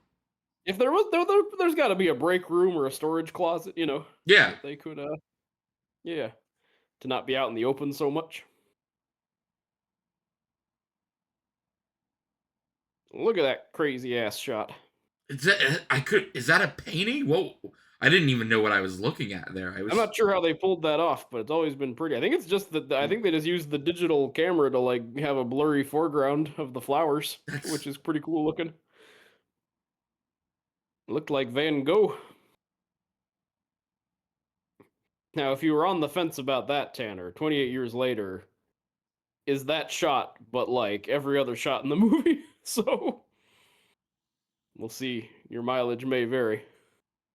If there's got to be a break room or a storage closet, Yeah. that they could yeah, to not be out in the open so much. Look at that crazy ass shot. Is that a painting? Whoa. I didn't even know what I was looking at there. I I'm was not sure how they pulled that off, but it's always been pretty. I think it's just that I think they just used the digital camera to like have a blurry foreground of the flowers, which is pretty cool looking. Looked like Van Gogh. Now, if you were on the fence about that, Tanner, 28 years later, is that shot, but like every other shot in the movie? So we'll see. Your mileage may vary,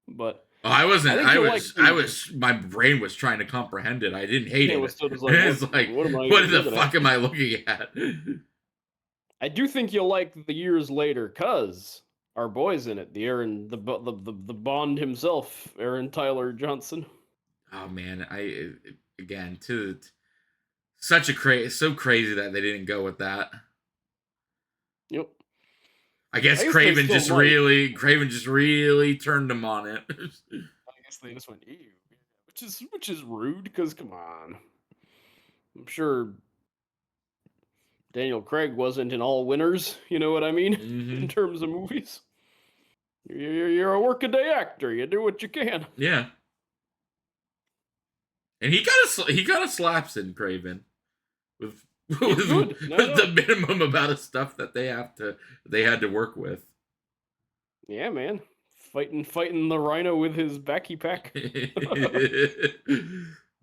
but Oh, I wasn't. I think you'll like. I was. My brain was trying to comprehend it. I didn't hate It it. was still just like, It's like, what am I what the looking fuck at? am I looking at? I do think you'll like the years later, cause our boy's in it. The Aaron, the Bond himself, Aaron Tyler Johnson. Oh man, I again to so crazy that they didn't go with that. Yep. I I guess guess they still might. Craven just really turned him on it. I guess they just went ew, which is rude because come on, I'm sure Daniel Craig wasn't in all winners. You know what I mean in Hmm. terms of movies. You're a workaday actor. You do what you can. Yeah, and he kind of slaps in Craven with He's with, good. No, with no. the minimum amount of stuff that they had to work with. Yeah, man. Fighting the rhino with his backy pack.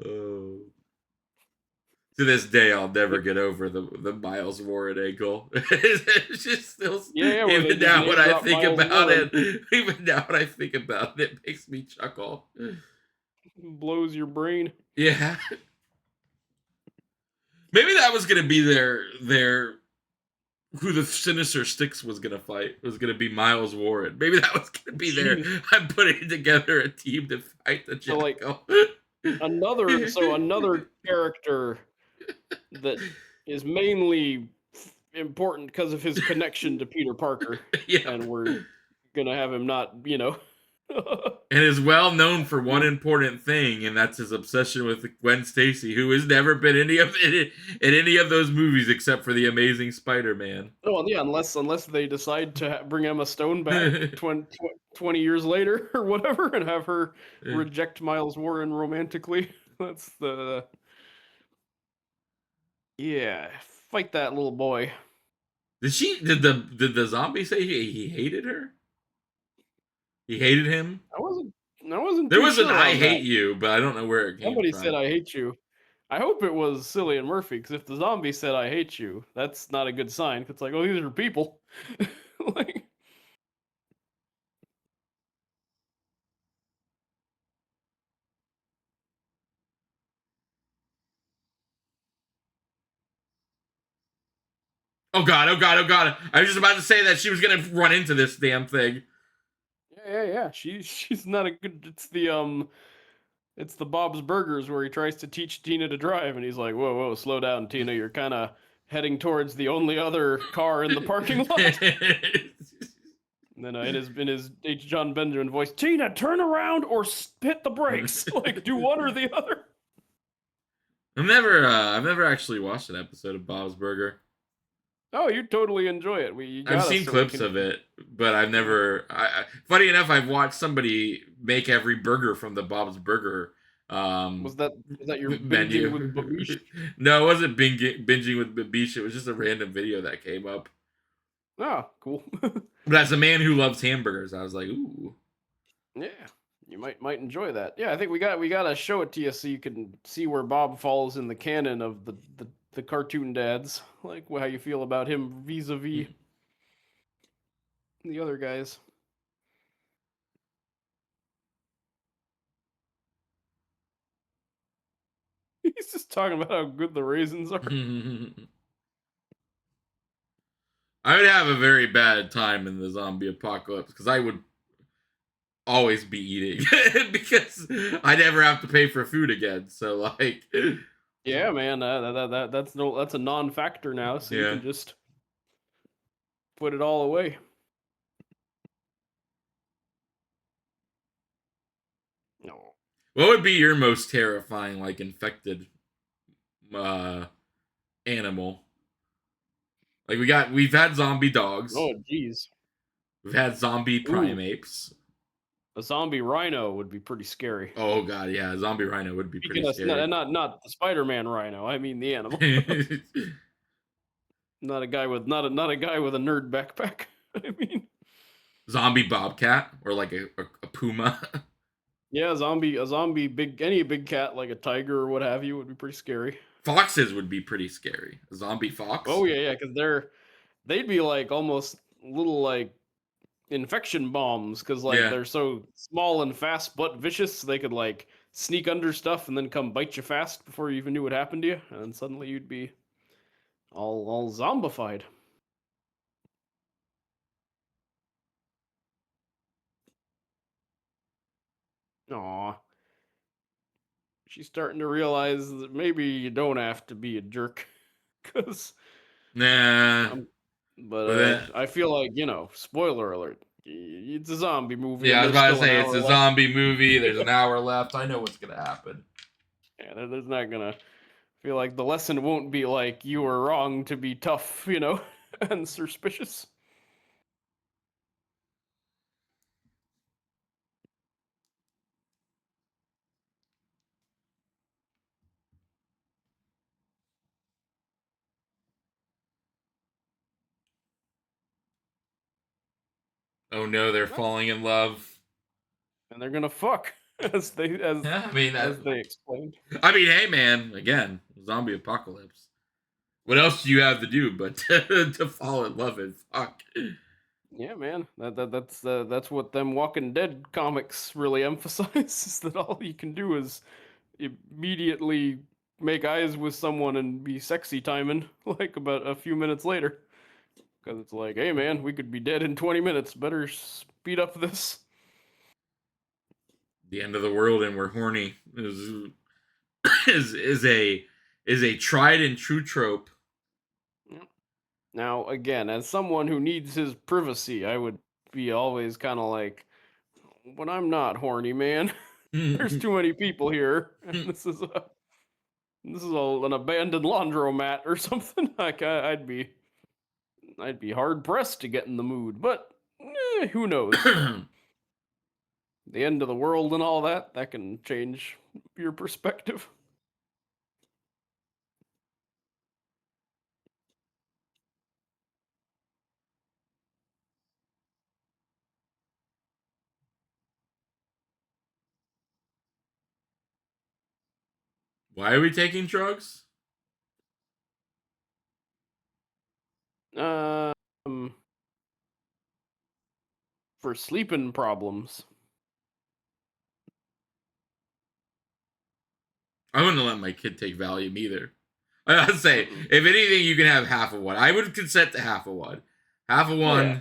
Oh. To this day, I'll never get over the Miles Warren ankle. It's just still, Yeah, yeah, where they even just now when name I drop think Miles about Warren. it, even now when I think about it, it makes me chuckle. Blows your brain. Yeah, maybe that was gonna be their who the Sinister Six was gonna fight was gonna be Miles Warren. Maybe that was gonna be their Jeez. I'm putting together a team to fight the So like Jackal. another character that is mainly important because of his connection to Peter Parker, Yep. and we're gonna have him not, And is well known for one important thing, and that's his obsession with Gwen Stacy, who has never been in any of those movies except for the Amazing Spider-Man. Oh yeah, unless they decide to bring Emma Stone back 20 years later or whatever, and have her reject Miles Warren romantically. That's the yeah, fight that little boy. Did the zombie say he hated her? He hated him. I wasn't I wasn't There too was an sure "I on that. hate you," but I don't know where it came Somebody said from. I hate you. I hope it was Cillian Murphy, because if the zombie said I hate you, that's not a good sign. 'Cause it's like, oh, these are people. Like, Oh god! Oh god! Oh god! I was just about to say that she was gonna run into this damn thing. yeah. She's not a good. It's the Bob's Burgers where he tries to teach Tina to drive, and he's like, whoa, slow down, Tina. You're kind of heading towards the only other car in the parking lot. And then in his H. John Benjamin voice, Tina, turn around or hit the brakes. Like, do one or the other. I've never actually watched an episode of Bob's Burger. Oh, you totally enjoy it. You I've got us seen so we clips can. of it, but I've never. Funny enough, I've watched somebody make every burger from the Bob's Burger um, Was that your binging with menu. Babish? No, it wasn't binging with Babish. It was just a random video that came up. Ah, cool. But as a man who loves hamburgers, I was like, ooh. Yeah, you might enjoy that. Yeah, I think we gotta show it to you so you can see where Bob falls in the canon of the cartoon dads. Like how you feel about him vis-a-vis the other guys. He's just talking about how good the raisins are. I would have a very bad time in the zombie apocalypse because I would always be eating because I never have to pay for food again. So like, Yeah, man, that's a non-factor now, so you yeah. can just put it all away. No. What would be your most terrifying like infected uh animal? Like we've had zombie dogs, Oh, jeez. we've had zombie Ooh, primates. a zombie rhino would be pretty scary. Oh god, yeah, a zombie rhino would be pretty Speaking of scary. not the Spider-Man rhino, I mean the animal. Not a guy with a nerd backpack. I mean, Zombie bobcat or like a puma. yeah, a zombie any big cat like a tiger or what have you would be pretty scary. Foxes would be pretty scary. A zombie Oh fox. yeah, because they'd be like almost little like infection bombs because like Yeah. they're so small and fast but vicious. They could like sneak under stuff and then come bite you fast before you even knew what happened to you, and suddenly you'd be all zombified. Aw, she's starting to realize that maybe you don't have to be a jerk, because Nah, but but then, I feel like, spoiler alert, it's a zombie movie yeah, and I was there's about to still an say it's hour a left. zombie movie. There's an hour left. I know what's gonna happen. Yeah, there's not gonna feel like the lesson won't be like you were wrong to be tough, and suspicious. Oh no, they're falling in love. And they're gonna fuck as they Yeah, I mean, as they explained. hey man, again, zombie apocalypse. What else do you have to do but to fall in love and fuck? Yeah, man, that's what them Walking Dead comics really emphasize, is that all you can do is immediately make eyes with someone and be sexy timing like about a few minutes later, because it's like, hey man, we could be dead in 20 minutes. Better speed up this. The end of the world and we're horny is a tried and true trope. Now, again, as someone who needs his privacy, I would be always kind of like, but I'm not horny, man. There's too many people here, and an abandoned laundromat or something. Like I'd be hard pressed to get in the mood. But who knows? The end of the world and all that can change your perspective. Why are we taking drugs? Um, for sleeping problems. I wouldn't let my kid take Valium either. I'd say, if anything, you can have half of one. I would consent to half of one. Half of one. Yeah.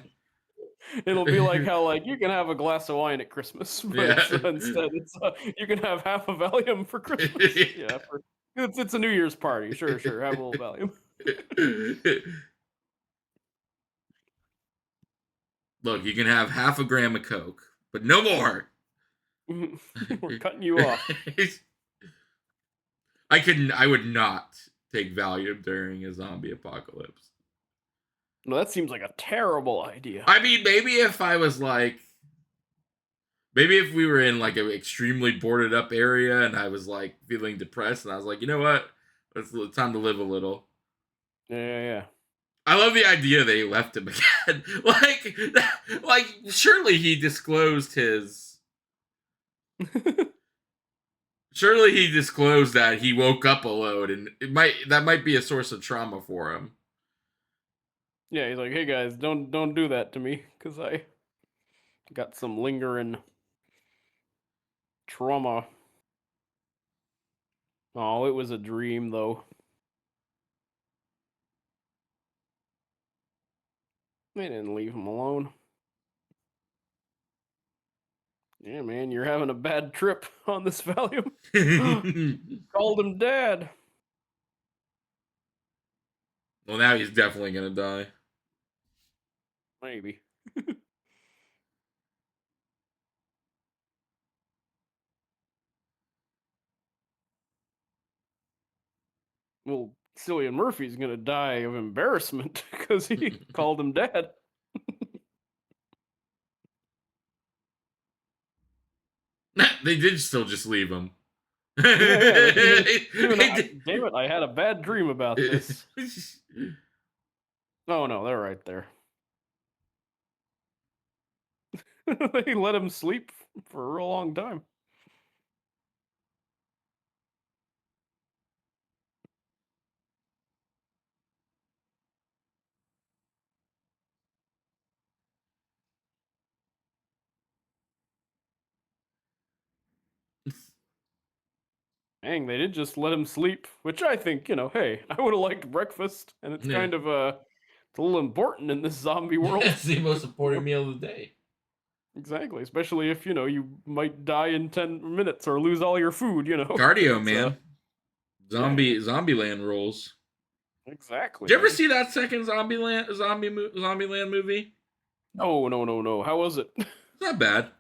It'll be like how you can have a glass of wine at Christmas, but instead you can have half a Valium for Christmas. Yeah, it's a New Year's party. Sure, have a little Valium. Look, you can have half a gram of Coke, but no more. We're cutting you off. I would not take Valium during a zombie apocalypse. No, that seems like a terrible idea. I mean, maybe if I was like, maybe if we were in like an extremely boarded up area and I was like feeling depressed and I was like, you know what? It's time to live a little. Yeah. I love the idea they left him again. like surely he disclosed his. Surely he disclosed that he woke up alone, and that might be a source of trauma for him. Yeah, he's like, hey guys, don't do that to me, because I got some lingering trauma. Oh, it was a dream though. They didn't leave him alone. Yeah, man, you're having a bad trip on this Valium. Called him dad. Well, now he's definitely gonna die. Maybe. Well, Cillian Murphy's gonna die of embarrassment because he called him dad. They did still just leave him. Damn it, I had a bad dream about this. Oh no, they're right there. They let him sleep for a real long time. Dang, they did just let him sleep, which I think, hey, I would have liked breakfast, and it's kind of it's a little important in this zombie world. It's the most important meal of the day. Exactly, especially if you might die in 10 minutes or lose all your food. Cardio, It's man. yeah, yeah, Zombieland rules. exactly, Did you ever man. see that second Zombieland movie? No, no, no, no. How was it? It's not bad.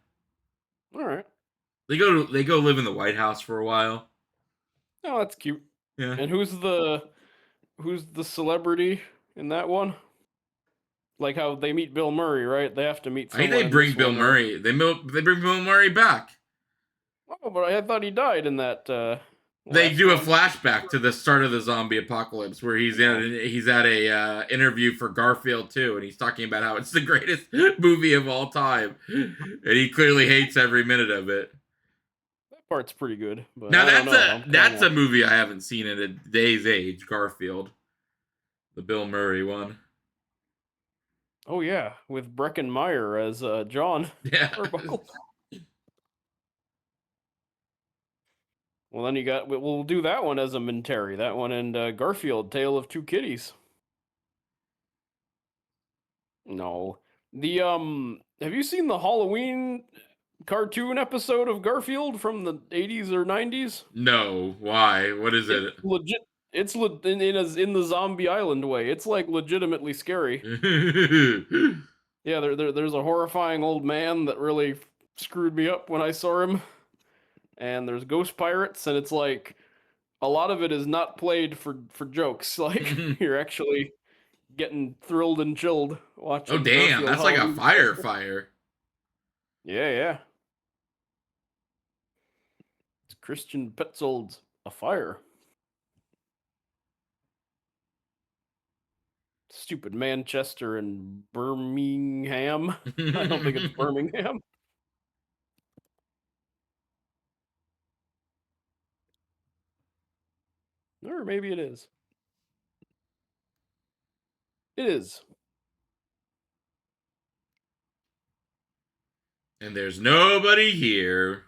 All right. They go live in the White House for a while. Oh, that's cute. Yeah. And who's the celebrity in that one? Like how they meet Bill Murray, right? They have to meet I think they someone in this bring Bill one, right? Murray. They bring Bill Murray back. Oh, but I thought he died in that They last do a one. flashback to the start of the zombie apocalypse where No. he's at a interview for Garfield 2, and he's talking about how it's the greatest movie of all time, and he clearly hates every minute of it. That part's pretty good, but Now I don't know. I'm kind that's a of. movie I haven't seen in a day's age. Garfield, the Bill Murray one. Oh yeah, with Breckin Meyer as John Yeah. Arbuckle. Well, then we'll do that one as a Minteri. That one and Garfield, Tale of Two Kitties. No, the have you seen the Halloween cartoon episode of Garfield from the 80s or 90s? No, why? What is It's it? legit. It's in the Zombie Island way. It's like legitimately scary. Yeah, there's a horrifying old man that really screwed me up when I saw him. And there's ghost pirates, and it's like a lot of it is not played for jokes. Like you're actually getting thrilled and chilled Oh watching damn, Garfield that's like a Halloween Special. fire. Yeah, yeah. It's Christian Petzold's A Fire. Stupid Manchester and Birmingham. I don't think it's Birmingham. Or maybe it is. It is. And there's nobody here.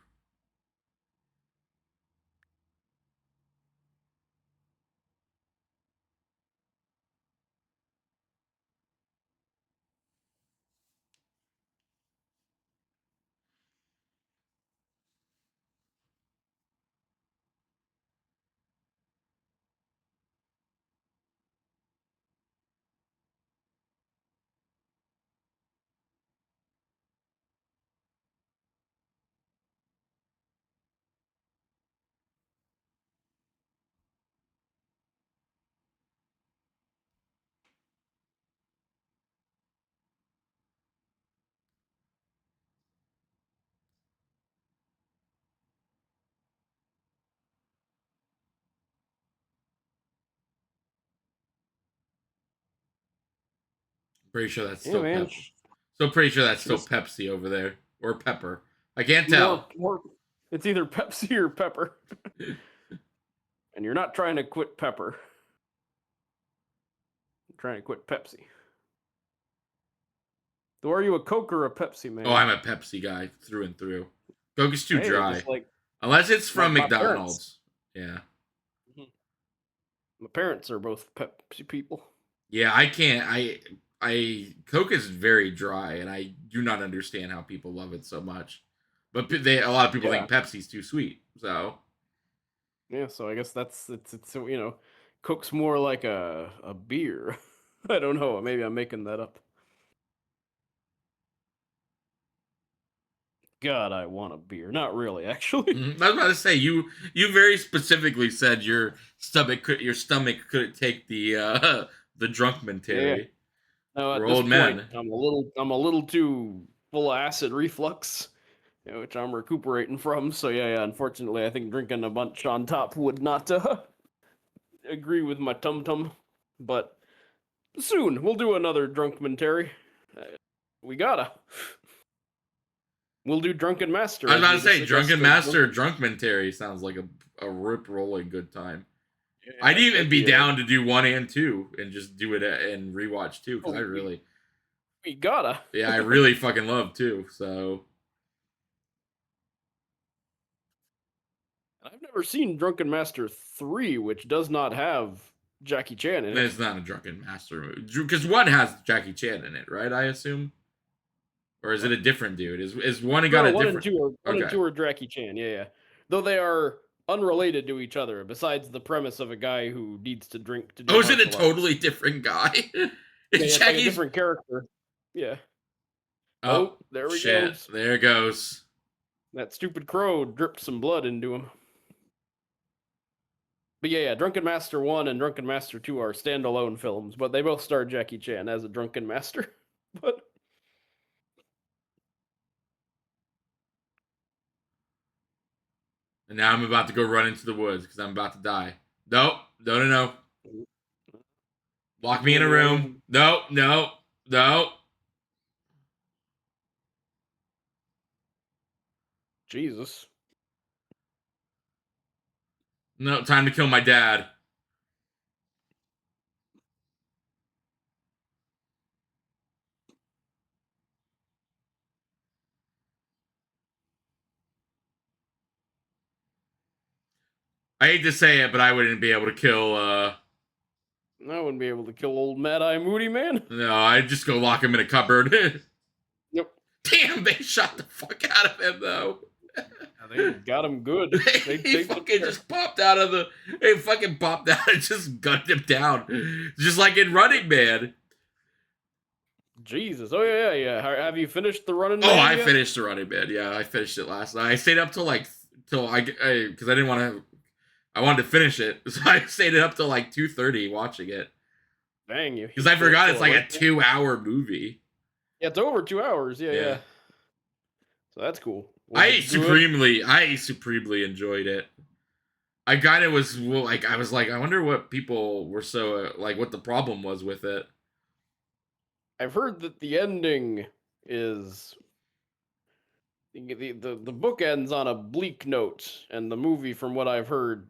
Pretty sure that's Yeah, still man. Pep. So pretty sure that's still Just Pepsi over there. Or Pepper. I can't more, tell. more. It's either Pepsi or Pepper. And you're not trying to quit Pepper. You're trying to quit Pepsi. So are you a Coke or a Pepsi man? Oh, I'm a Pepsi guy through and through. Coke is too Hey, dry. just like Unless it's from my parents. McDonald's. Yeah. My parents are both Pepsi people. Yeah, I can't. Coke is very dry, and I do not understand how people love it so much. But a lot of people Yeah. think Pepsi's too sweet. So Yeah, so I guess it's Coke's more like a beer. I don't know. Maybe I'm making that up. God, I want a beer. Not really, actually. I was about to say you very specifically said your stomach couldn't take the Yeah. drunkmentary. No, We're at this old point, men. I'm a little too full of acid reflux, which I'm recuperating from. So yeah. Unfortunately, I think drinking a bunch on top would not agree with my tum tum. But soon we'll do another drunkmentary. Uh, we gotta. We'll do Drunken Master. I was as about we to say discussed Drunken the Master drunkmentary sounds like a rip rolling good time. Yeah, I'd even that'd be be down to do 1 and 2 and just do it and rewatch 2 because Oh, we gotta. I really fucking love 2. So I've never seen Drunken Master 3, which does not have Jackie Chan in it. it's not a Drunken Master movie because 1 has Jackie Chan in it, right? I assume. or is it a different dude? Is one No, got no, a different? one and Okay. two are Jackie Chan. Yeah, yeah. Though they are unrelated to each other, besides the premise of a guy who needs to drink to do Oh, is it a martial arts. totally different guy? Yeah, Is yeah, it's like a Jackie's? different character. Yeah. Oh Oh, there he shit! goes. There it goes. That stupid crow dripped some blood into him. But yeah, yeah, Drunken Master 1 and Drunken Master 2 are standalone films, but they both star Jackie Chan as a drunken master. But And now I'm about to go run into the woods because I'm about to die. Nope. No, no, no. Lock me in doing a the right room. one. No, no, no. Jesus. No, time to kill my dad. I hate to say it, but I wouldn't be able to kill. I wouldn't be able to kill old Mad Eye Moody Man. No, I'd just go lock him in a cupboard. Yep. Damn, they shot the fuck out of him though. They got him good. He fucking just popped out of the. He fucking popped out and just gunned him down, just like in Running Man. Jesus. Oh yeah, yeah, yeah. Have you finished the Running Oh, Man I yet? finished the Running Man. Yeah, I finished it last night. I stayed up till like till I because I didn't want to. I wanted to finish it, so I stayed up till like 2:30 watching it. Dang you. Because I forgot it's like a 2-hour movie. Yeah, it's over 2 hours. Yeah, Yeah. yeah. So that's cool. Was I it good? supremely enjoyed it. I kind of was like, I was like, I wonder what people were so like, what the problem was with it. I've heard that the ending is the book ends on a bleak note, and the movie, from what I've heard,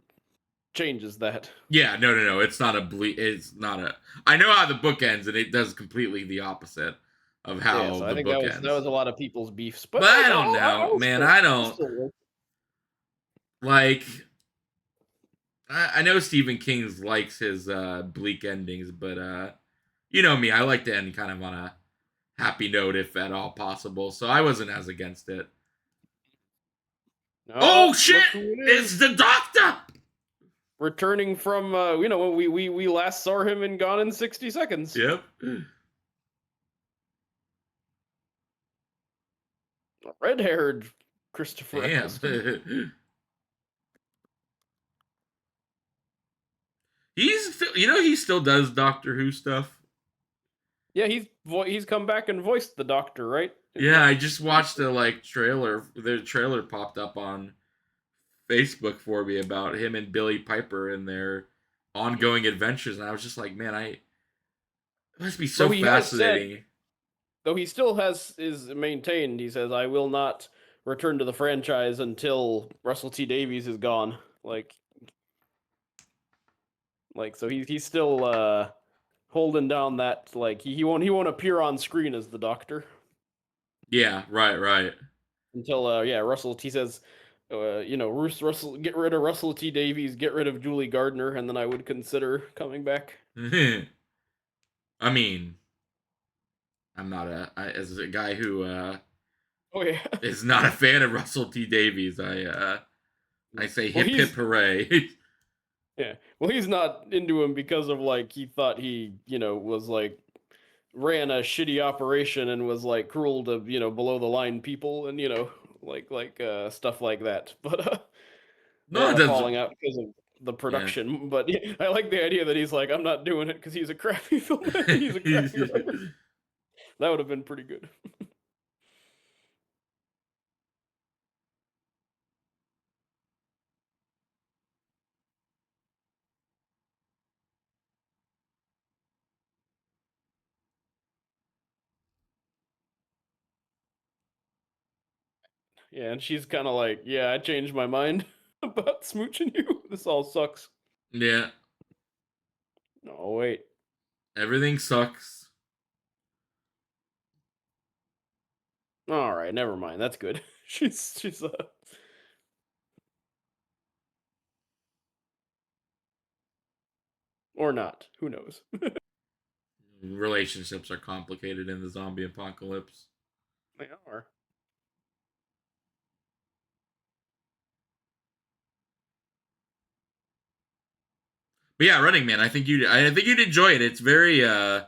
changes that. Yeah, no, no, no. It's not a It's not a. I know how the book ends, and it does completely the opposite of how Yeah, so I the think book that ends. was a lot of people's beefs. But I don't I know, will man. still, I I'll don't still work. like. I know Stephen King likes his bleak endings, but you know me, I like to end kind of on a happy note if at all possible. So I wasn't as against it. Oh shit! Look who it It's is. the Doctor. Returning from when we last saw him in Gone in 60 Seconds. Yep. Red-haired Christopher Damn. Eccleston. He still does Doctor Who stuff. Yeah, he's come back and voiced the Doctor, right? Yeah, I just watched the trailer. The trailer popped up on Facebook for me about him and Billy Piper and their ongoing adventures, and I was just like, man, it must be so fascinating. Though he still is maintained, he says, I will not return to the franchise until Russell T Davies is gone. So he's still holding down that he won't appear on screen as the Doctor. Yeah, right. Until Russell T says, Russell, get rid of Russell T Davies, get rid of Julie Gardner, and then I would consider coming back. I mean, I'm not as a guy who Oh yeah, is not a fan of Russell T Davies. I say hip hip hooray. Yeah, well, he's not into him because of he thought he was ran a shitty operation and was cruel to below the line people and stuff like that. But No, it falling doesn't. out because of the Yeah. production. But yeah, I like the idea that he's like, I'm not doing it because he's a crappy filmmaker. He's a crappy writer. That would have been pretty good. Yeah, and she's kind of like, yeah, I changed my mind about smooching you. This all sucks. Yeah, Oh wait. everything sucks. All right, never mind. That's good. she's or not. Who knows? Relationships are complicated in the zombie apocalypse. They are. But yeah, Running Man. I think you'd enjoy it. It's Yeah,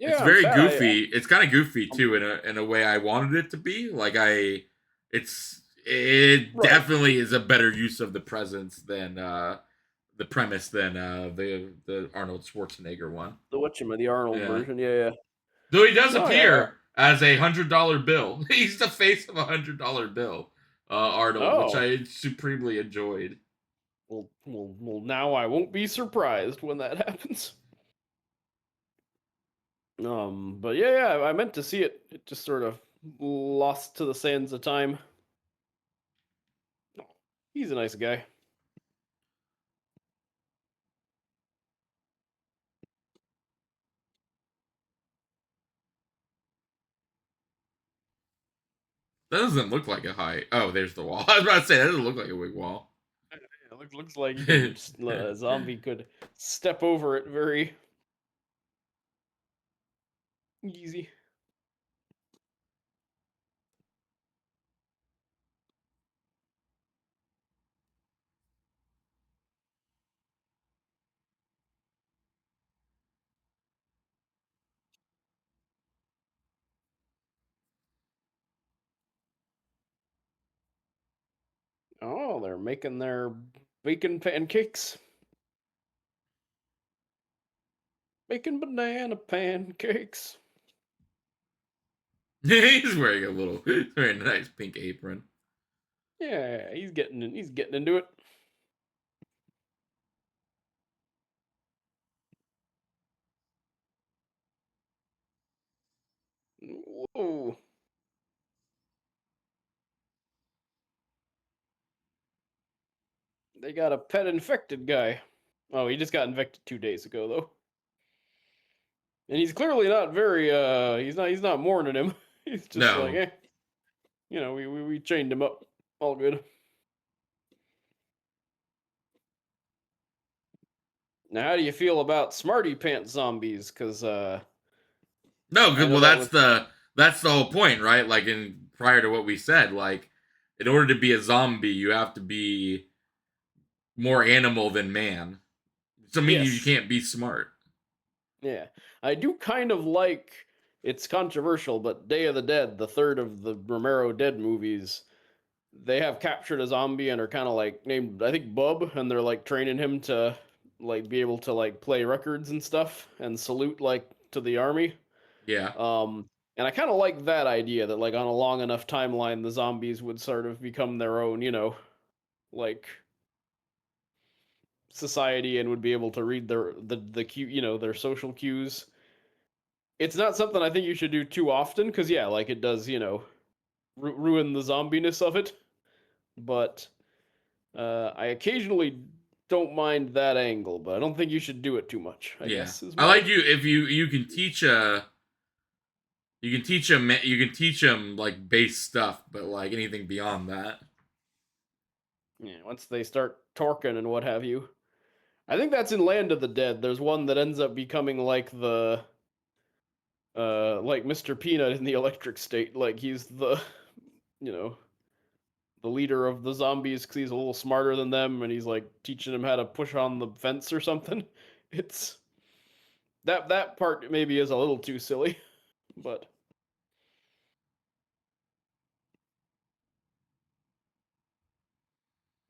in very fact, goofy. It's kind of goofy um, too in a way I wanted it to be. It right. definitely is a better use of the presence than the premise than the Arnold Schwarzenegger one. The the Arnold Yeah. version. Yeah, yeah. Though he does No, yeah. appear as $100 bill. He's the face of $100 bill, Arnold, which Oh, I supremely enjoyed. well. Now I won't be surprised when that happens. But yeah, I meant to see it. It just sort of lost to the sands of time. Oh, he's a nice guy. That doesn't look like a high. Oh, there's the wall. I was about to say that doesn't look like a big wall. It looks like you can a zombie could step over it very easy. Oh, they're making their bacon pancakes. Making banana pancakes. He's wearing a little, very nice pink apron. Yeah, he's getting into it. Whoa. They got a pet infected guy. Oh, he just got infected 2 days ago though. And he's clearly not very he's not mourning him. He's just like, No, eh, we chained him up. All good. Now how do you feel about Smarty Pants zombies? Cause no, I good. know Well, that was that's the whole point, right? Like in prior to what we said, like in order to be a zombie, you have to be more animal than man. So meaning you yes. can't be smart. Yeah. I do kind of like it's controversial, but Day of the Dead, the third of the Romero Dead movies, they have captured a zombie and are kind of like named I think Bub, and they're like training him to like be able to like play records and stuff and salute like to the army. Yeah, And I kind of like that idea that like on a long enough timeline the zombies would sort of become their own, like society and would be able to read the cue, their social cues. It's not something I think you should do too often because yeah, like it does, ruin the zombiness of it. But I occasionally don't mind that angle, but I don't think you should do it too much. I yeah. guess is I like my you if you can teach you can teach them like base stuff, but like anything beyond that. yeah. Once they start torquing and what have you, I think that's in Land of the Dead. There's one that ends up becoming like Mr. Peanut in the Electric State. Like he's you know the leader of the zombies because he's a little smarter than them, and he's like teaching them how to push on the fence or something. It's that part maybe is a little too silly, but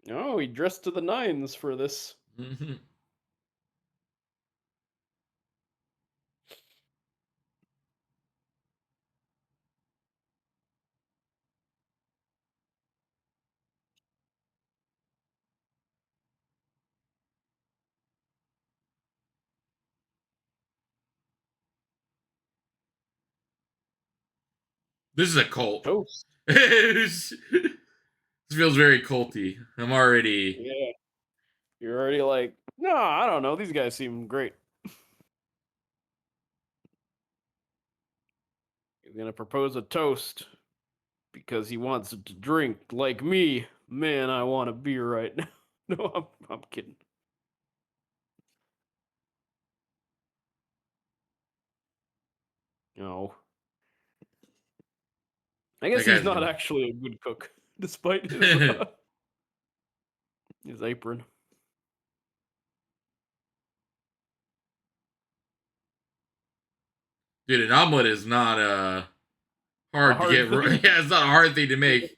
oh, he dressed to the nines for this. This is a cult. Toast. This feels very culty. I'm already. Yeah, you're already like, no, I don't know. These guys seem great. He's gonna propose a toast because he wants to drink like me. Man, I want a beer right now. No, I'm kidding. No. I That guess he's guy's not good. actually a good cook, despite his apron. Dude, an omelet is not A hard to hard get right. thing. Yeah, it's not a hard thing to make.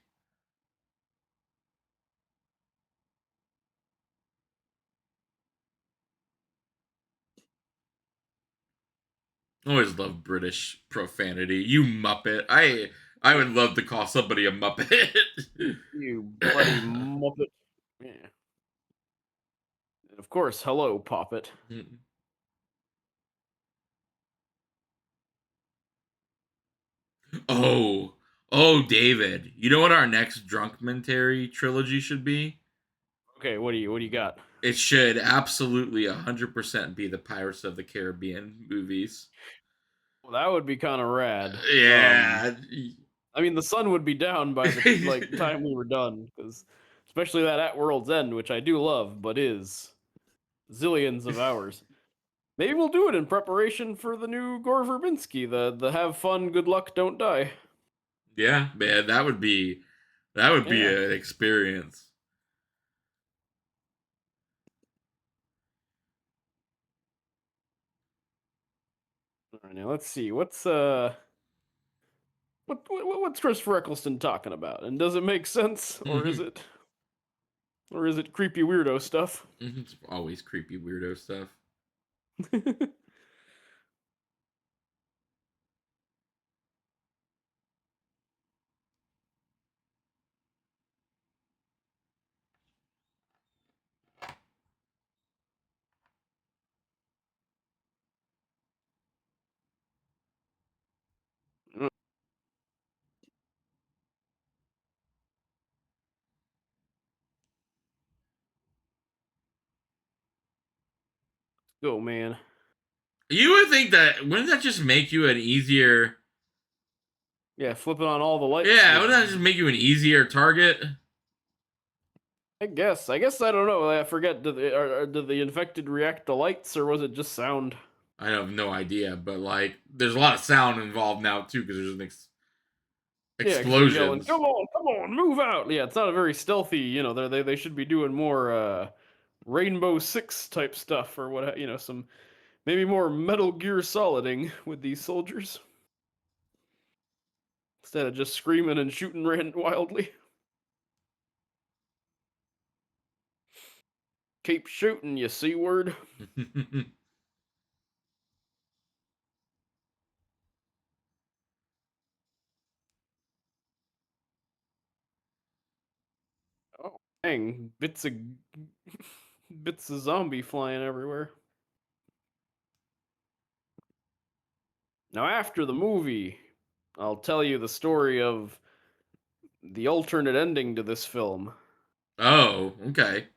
Always love British profanity. You muppet. I would love to call somebody a muppet. You bloody muppet. Yeah. And of course, hello, Poppet. Oh, oh, David. You know what our next Drunkmentary trilogy should be? Okay, what do you got? It should absolutely 100% be the Pirates of the Caribbean movies. Well, that would be kind of rad. Yeah. I mean, the sun would be down by the time we were done, because especially that At World's End, which I do love, but is zillions of hours. Maybe we'll do it in preparation for the new Gore Verbinski, the Have Fun, Good Luck, Don't Die. Yeah, man, that would be Yeah. an experience. All right, now let's see. What's Christopher Eccleston talking about? And does it make sense, or is it creepy weirdo stuff? It's always creepy weirdo stuff. Go, man. You would think that wouldn't that just make you an easier? Yeah, flipping on all the lights Yeah, would. wouldn't that just make you an easier target? I guess. I guess I don't know. I forget. Do the infected react to lights, or was it just sound? I have no idea, but like, there's a lot of sound involved now too because there's Yeah, because they're yelling, explosions. come on, move out!" Yeah, it's not a very stealthy. They should be doing more Rainbow Six type stuff, or what? Some maybe more Metal Gear Soliding with these soldiers instead of just screaming and shooting wildly. Keep shooting, you c-word. Oh, dang! Bits of zombie flying everywhere. Now, after the movie, I'll tell you the story of the alternate ending to this film. Oh, okay.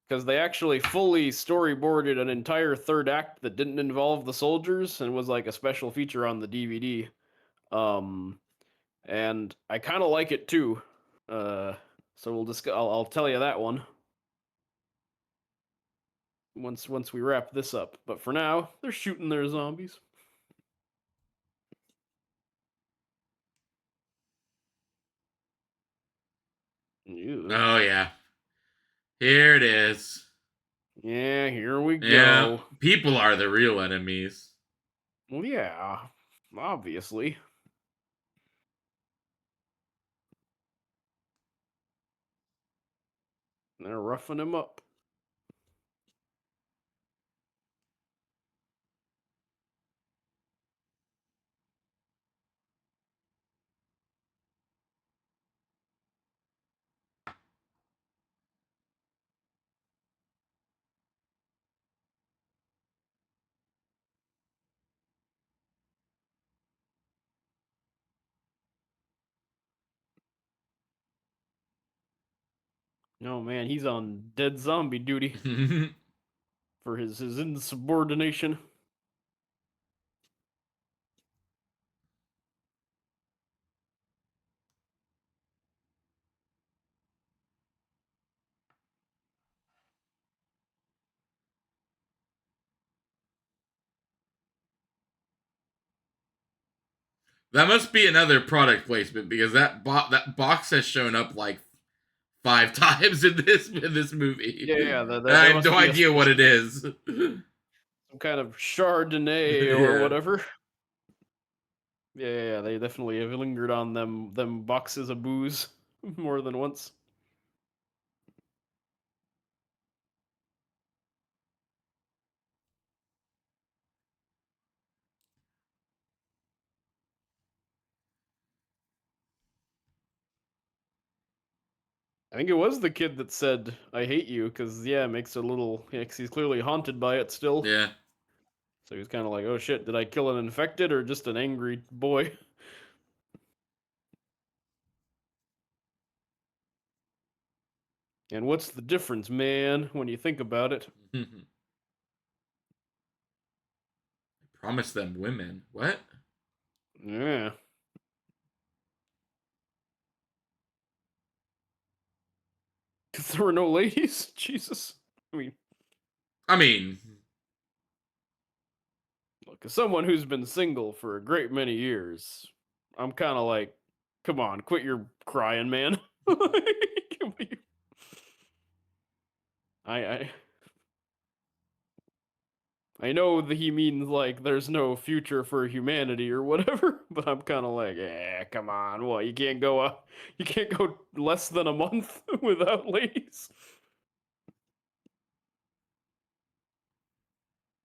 Because they actually fully storyboarded an entire third act that didn't involve the soldiers and was like a special feature on the DVD. Um, and I kind of like it too. Uh, so we'll discuss. I'll tell you that one once we wrap this up. But for now, they're shooting their zombies. Ew. Oh yeah. Here it is. Yeah, here we Yeah, go. people are the real enemies. Well, yeah, obviously. They're roughing him up. Oh man, he's on dead zombie duty for his insubordination. That must be another product placement because that box has shown up like 5 times in this movie. Yeah, And I there have must no be a idea what it is. some kind of Chardonnay or Yeah. whatever. Yeah, they definitely have lingered on them boxes of booze more than once. I think it was the kid that said, "I hate you," because yeah, it makes it a little. Yeah, 'cause he's clearly haunted by it still. Yeah. So he's kind of like, "Oh shit, did I kill an infected or just an angry boy?" And what's the difference, man, when you think about it? Promise them women. What? Yeah, because there were no ladies. Jesus, I mean, I mean, look, as someone who's been single for a great many years, I'm kind of like, come on, quit your crying, man. I I know that he means like there's no future for humanity or whatever, but I'm kind of like, yeah, come on, what? You can't go less than a month without ladies.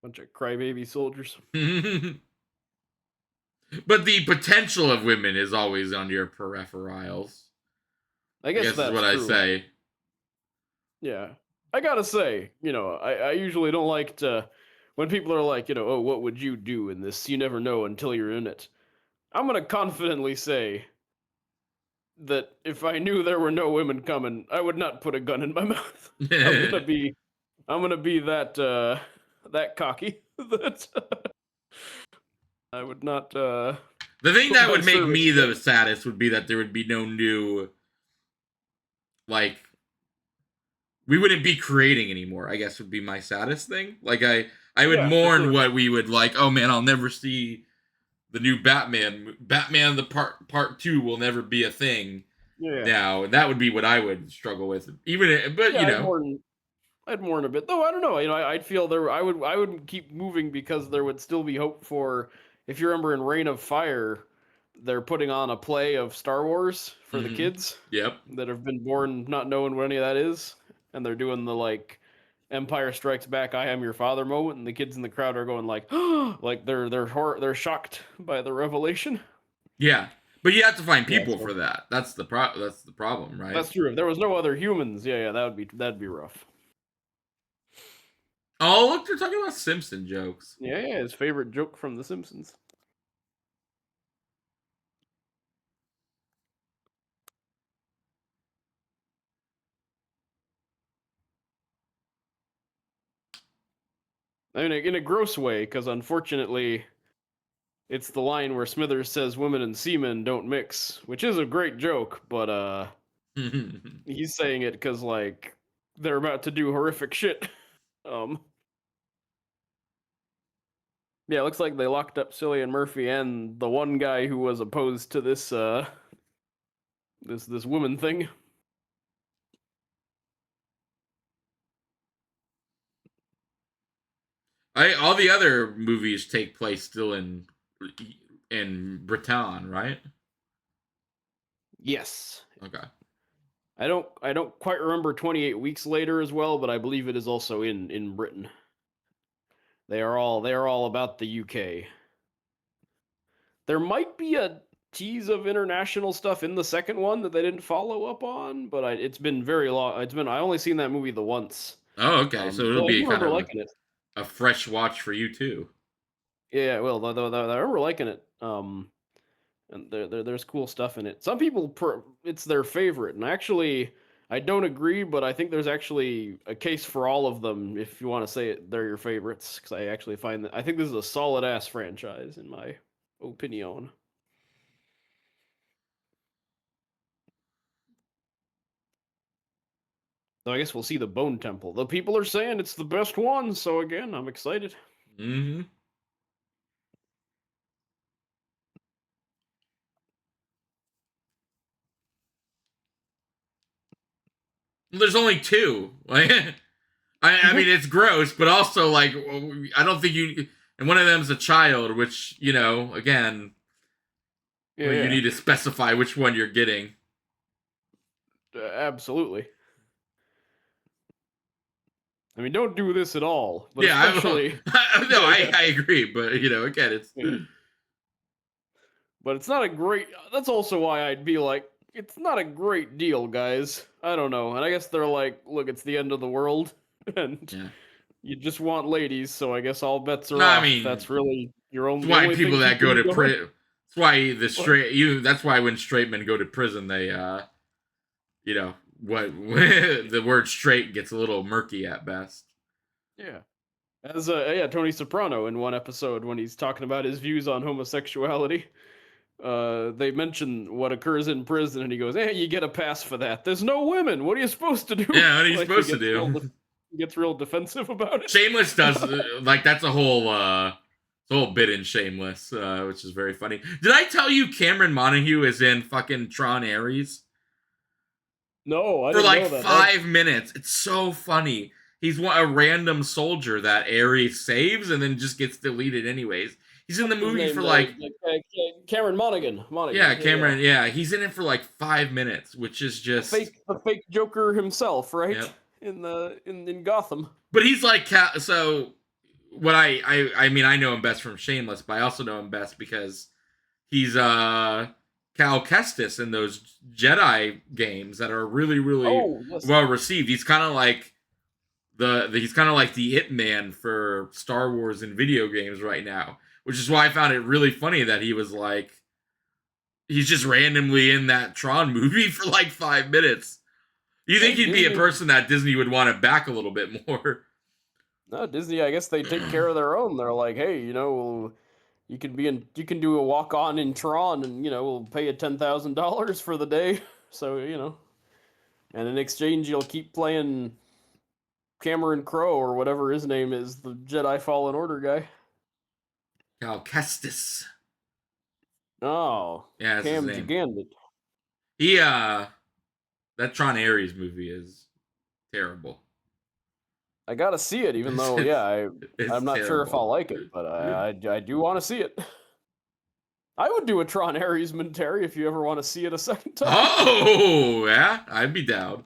Bunch of crybaby soldiers. but the potential of women is always on your peripherals. I I guess guess is that's what I true. say. Yeah, I gotta say, I usually don't like to when people are like, oh, what would you do in this? You never know until you're in it. I'm gonna confidently say that if I knew there were no women coming, I would not put a gun in my mouth. I'm gonna be I'm gonna be that cocky that I would not The thing put that my would make service me to the saddest would be that there would be no new, like, we wouldn't be creating anymore. I guess would be my saddest thing. Like, I would yeah, for mourn sure. what we would like. Oh man, I'll never see the new Batman. Batman the part two will never be a thing Yeah. now. And that would be what I would struggle with. But Yeah, I'd mourn a bit. Though I don't know, I'd feel I would keep moving because there would still be hope for if you remember in Reign of Fire, they're putting on a play of Star Wars for the mm-hmm. kids Yep. that have been born not knowing what any of that is, and they're doing the like Empire Strikes Back, I am your father moment, and the kids in the crowd are going like, like they're shocked by the revelation. Yeah. But you have to find Yeah, people so for that. That's the problem, right? that's true. If there was no other humans, yeah, that'd be rough. Oh, look, they're talking about Simpson jokes. Yeah, his favorite joke from The Simpsons. I mean, in a gross way, because unfortunately, it's the line where Smithers says women and semen don't mix, which is a great joke, but he's saying it because like they're about to do horrific shit. Um, yeah, it looks like they locked up Cillian Murphy and the one guy who was opposed to this woman thing. All the other movies take place still in Britain, right? Yes, Okay. I don't quite remember 28 Weeks Later as well, but I believe it is also in Britain. They are all about the UK. There might be a tease of international stuff in the second one that they didn't follow up on, but it's been very long. I only seen that movie the once. Oh, okay. So it'll So I be do kind remember of liking it. a fresh watch for you too. Yeah, well, I remember liking it. And there's cool stuff in it. Some people it's their favorite, and actually I don't agree, but I think there's actually a case for all of them if you want to say it they're your favorites because I actually find that I think this is a solid ass franchise in my opinion. So I guess we'll see the Bone Temple. The people are saying it's the best one, so again, I'm excited. Hmm. There's only two. Like, I mean, it's gross, but also like I don't think you. And one of them's a child, which again, Yeah, you yeah, need to specify which one you're getting. absolutely. I mean, don't do this at all, but Yeah, especially. no, Yeah, yeah, I agree, but again, it's yeah. But it's not a great. That's also why I'd be like, it's not a great deal, guys. I don't know. And I guess they're like, look, it's the end of the world, and yeah. you just want ladies, so I guess all bets No, are I off. If mean, that's really it's the why only thing people that keeping go you to going. prison. That's why the But straight you. That's why when straight men go to prison, they you know what the word straight gets a little murky at best. yeah, as yeah, Tony Soprano in one episode when he's talking about his views on homosexuality. They mention what occurs in prison, and he goes, "Eh, you get a pass for that. There's no women. What are you supposed to do?" Yeah, what are you Like he supposed to gets real, do? gets real defensive about it. Shameless does like that's a whole bit in Shameless, which is very funny. Did I tell you Cameron Montague is in fucking Tron Ares No, I for didn't like know that. That 5 minutes? It's so funny. He's a random soldier that Ares saves and then just gets deleted anyways. He's in the what's his movie name? for like Cameron Monaghan. yeah, Monaghan. Yeah, yeah. Cameron. Yeah, he's in it for like 5 minutes, which is just The fake Joker himself, right? yep. In Gotham. But he's like so. What I mean, I know him best from Shameless, but I also know him best because he's Cal Kestis in those Jedi games that are really really Oh, yes. well received. He's kind of like he's kind of like the It Man for Star Wars and video games right now, which is why I found it really funny that he was like he's just randomly in that Tron movie for like 5 minutes. You think Hey, he'd be a Disney. person that Disney would want to back a little bit more? No, Disney. I guess they take care of their own. They're like, hey, you can do a walk on in Tron, and we'll pay you $10,000 for the day. So and in exchange, you'll keep playing Cameron Crowe or whatever his name is, the Jedi Fallen Order guy. Cal Kestis. Oh, Yeah, that's his Cam name. Gigandit. He that Tron Ares movie is terrible. I gotta see it, even though, It's, yeah, it's I'm not sure if terrible. I'll like it, but I do want to see it. I would do a Tron Ares Terry if you ever want to see it a second time. Oh yeah, I'd be down.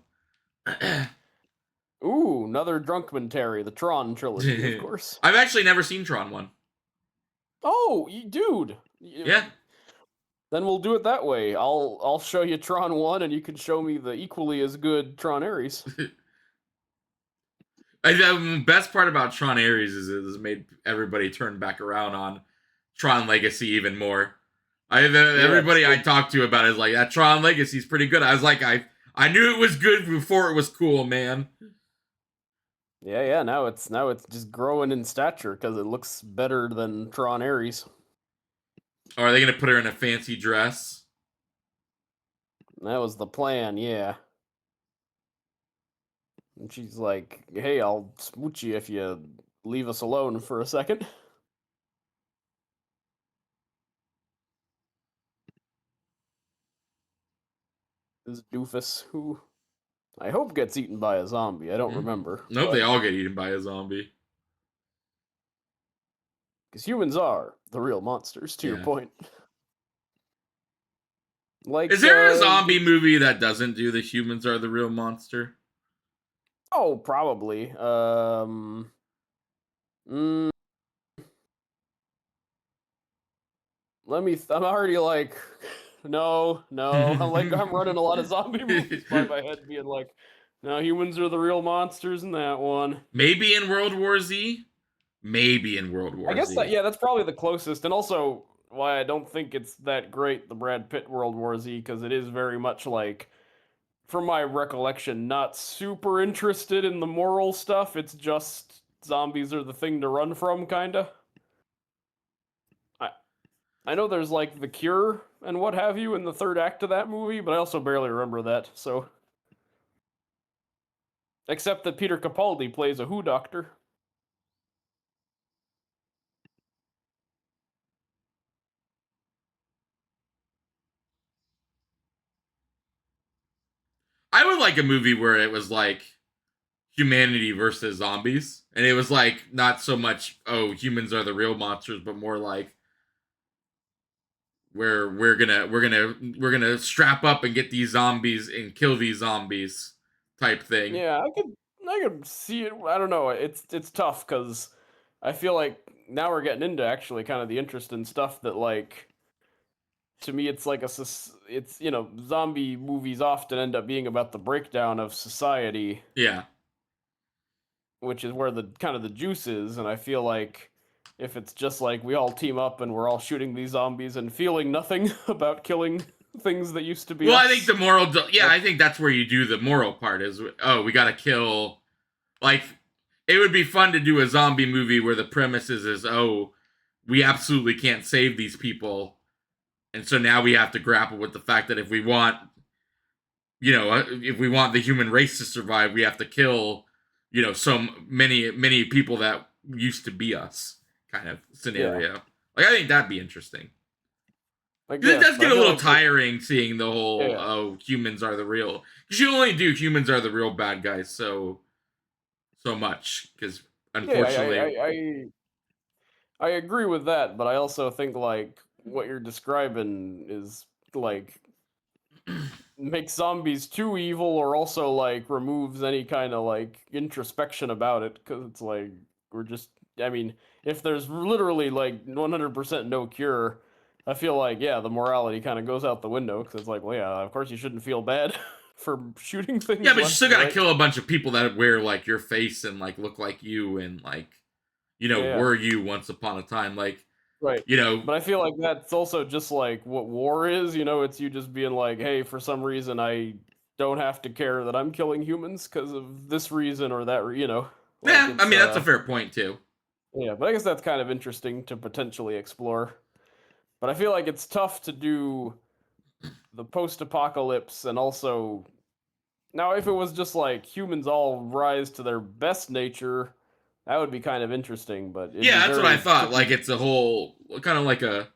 Ooh, another Drunkman Terry, the Tron trilogy, of course. I've actually never seen Tron 1. Oh, dude. Yeah. Then we'll do it that way. I'll show you Tron 1 and you can show me the equally as good Tron Ares. The best part about Tron Ares is it has made everybody turn back around on Tron Legacy even more. Everybody I talked to about it is like, that Tron Legacy is pretty good. I was like, I knew it was good before it was cool, man. Yeah, now it's just growing in stature because it looks better than Tron Ares. Or are they gonna put her in a fancy dress? That was the plan, yeah. And she's like, hey, I'll smooch you if you leave us alone for a second. This doofus who I hope gets eaten by a zombie. I don't remember. Nope, they all get eaten by a zombie. Because humans are the real monsters, to your Yeah. point. Like, Is there a zombie movie that doesn't do the humans are the real monster? Oh, probably. Mm, let me. I'm already like, no. I'm running a lot of zombie movies by my head, being like, no, humans are the real monsters in that one. Maybe in World War Z. Maybe in World War I guess Z. that's probably the closest, and also why I don't think it's that great, the Brad Pitt World War Z, because it is very much like, from my recollection, not super interested in the moral stuff. It's just zombies are the thing to run from, kinda. I know there's like The Cure and what have you in the third act of that movie, but I also barely remember that. So, except that Peter Capaldi plays a Who doctor. I I would like a movie where it was like humanity versus zombies, and it was like not so much humans are the real monsters, but more like where we're gonna strap up and get these zombies and kill these zombies type thing. Yeah, I could see it. I don't know. It's tough because I feel like now we're getting into actually kind of the interesting stuff that like to me it's like it's zombie movies often end up being about the breakdown of society, Yeah. which is where the kind of the juice is, and I feel like if it's just like we all team up and we're all shooting these zombies and feeling nothing about killing things that used to be Well, I think us. the I think that's where you do the moral part is, we got to kill, like, it would be fun to do a zombie movie where the premise is, we absolutely can't save these people. And so now we have to grapple with the fact that if we want, if we want the human race to survive, we have to kill, so many people that used to be us kind of Yeah, scenario. Like, I think that'd be interesting. like 'Cause it yeah, does but get I a feel little like tiring seeing the whole, yeah, humans are the real. Because you only do humans are the real bad guys so much. Because yeah, unfortunately, I agree with that, but I also think like what you're describing is like makes zombies too evil or also like removes any kind of like introspection about it because it's like we're just I mean, if there's literally like 100% no cure, I feel like yeah, the morality kind of goes out the window because it's like, well, yeah, of course you shouldn't feel bad for shooting yeah, things but you left still and gotta right. kill a bunch of people that wear like your face and like look like you and like, Yeah, yeah. were you once upon a time. Like, Right. you know, But I feel like that's also just like what war is, it's you just being like, hey, for some reason I don't have to care that I'm killing humans because of this reason or that, like yeah, I it's mean, that's a fair point too. yeah, but I guess that's kind of interesting to potentially explore. But I feel like it's tough to do the post-apocalypse and also now if it was just like humans all rise to their best nature, that would be kind of interesting, but it'd Yeah, be that's what I very thought. Like, tricky. it's a whole kind of like a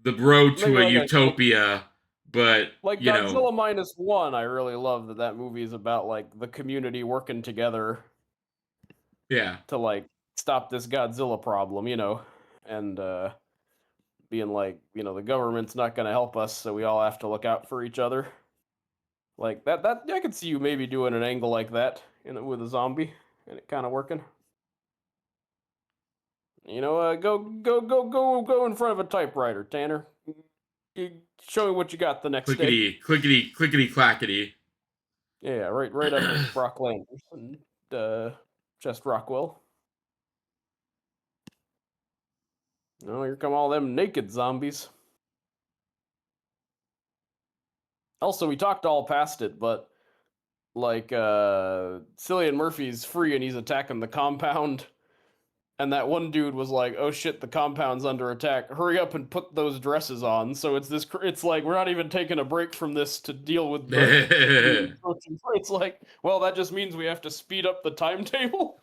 the road Maybe to a like a utopia, but like Godzilla minus one, I really love that that movie is about like the community working together yeah, to like stop this Godzilla problem, and being like, the government's not going to help us, so we all have to look out for each other. Like that I could see you maybe doing an angle like that with a zombie and it kind of working. Go in front of a typewriter, Tanner. Show me what you got the next day. clickety clickety clickety clackety. Yeah, right up with Brock Landers and Chest Rockwell. Oh, here come all them naked zombies. Also, we talked all past it, but like Cillian Murphy's free and he's attacking the compound. And that one dude was like, "Oh shit, the compound's under attack. Hurry up and put those dresses on." So it's like we're not even taking a break from this to deal with the Yeah, it's like, well, that just means we have to speed up the timetable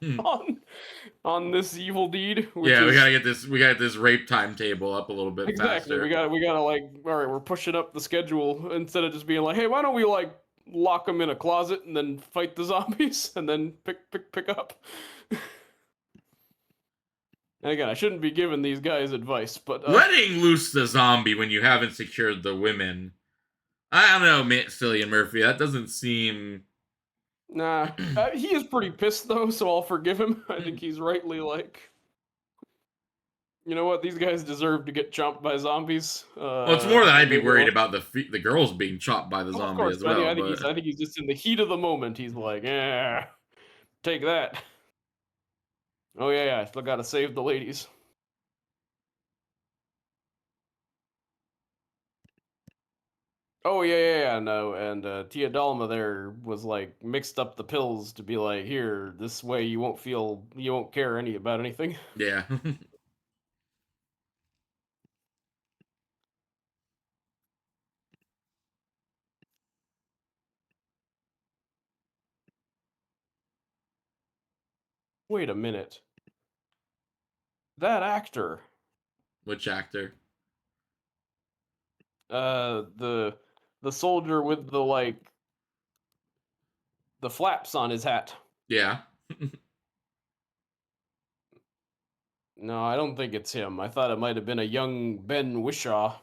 on this evil deed, which we gotta is get this. We got this rape timetable up a little bit exactly. We faster. got we gotta like, all right, we're pushing up the schedule instead of just being like, hey, why don't we like lock them in a closet and then fight the zombies and then pick up. And again, I shouldn't be giving these guys advice, but Letting loose the zombie when you haven't secured the women. I don't know, Cillian Murphy. That doesn't seem. nah, he is pretty pissed though, so I'll forgive him. I think he's rightly like, you know what, these guys deserve to get chomped by zombies. Well, it's more that I'd And be maybe worried about the girls being chopped by the oh, of zombie course, as I think well. I think But he's I think he's just in the heat of the moment. He's like, yeah, take that. Oh yeah, I still gotta save the ladies. Oh yeah, no, and Tia Dalma there was like mixed up the pills to be like, here, this way you won't care about anything. yeah, Wait a minute, that actor, which actor? the the soldier with the like the flaps on his hat. Yeah. No, I don't think it's him. I thought it might have been a young Ben Wishaw,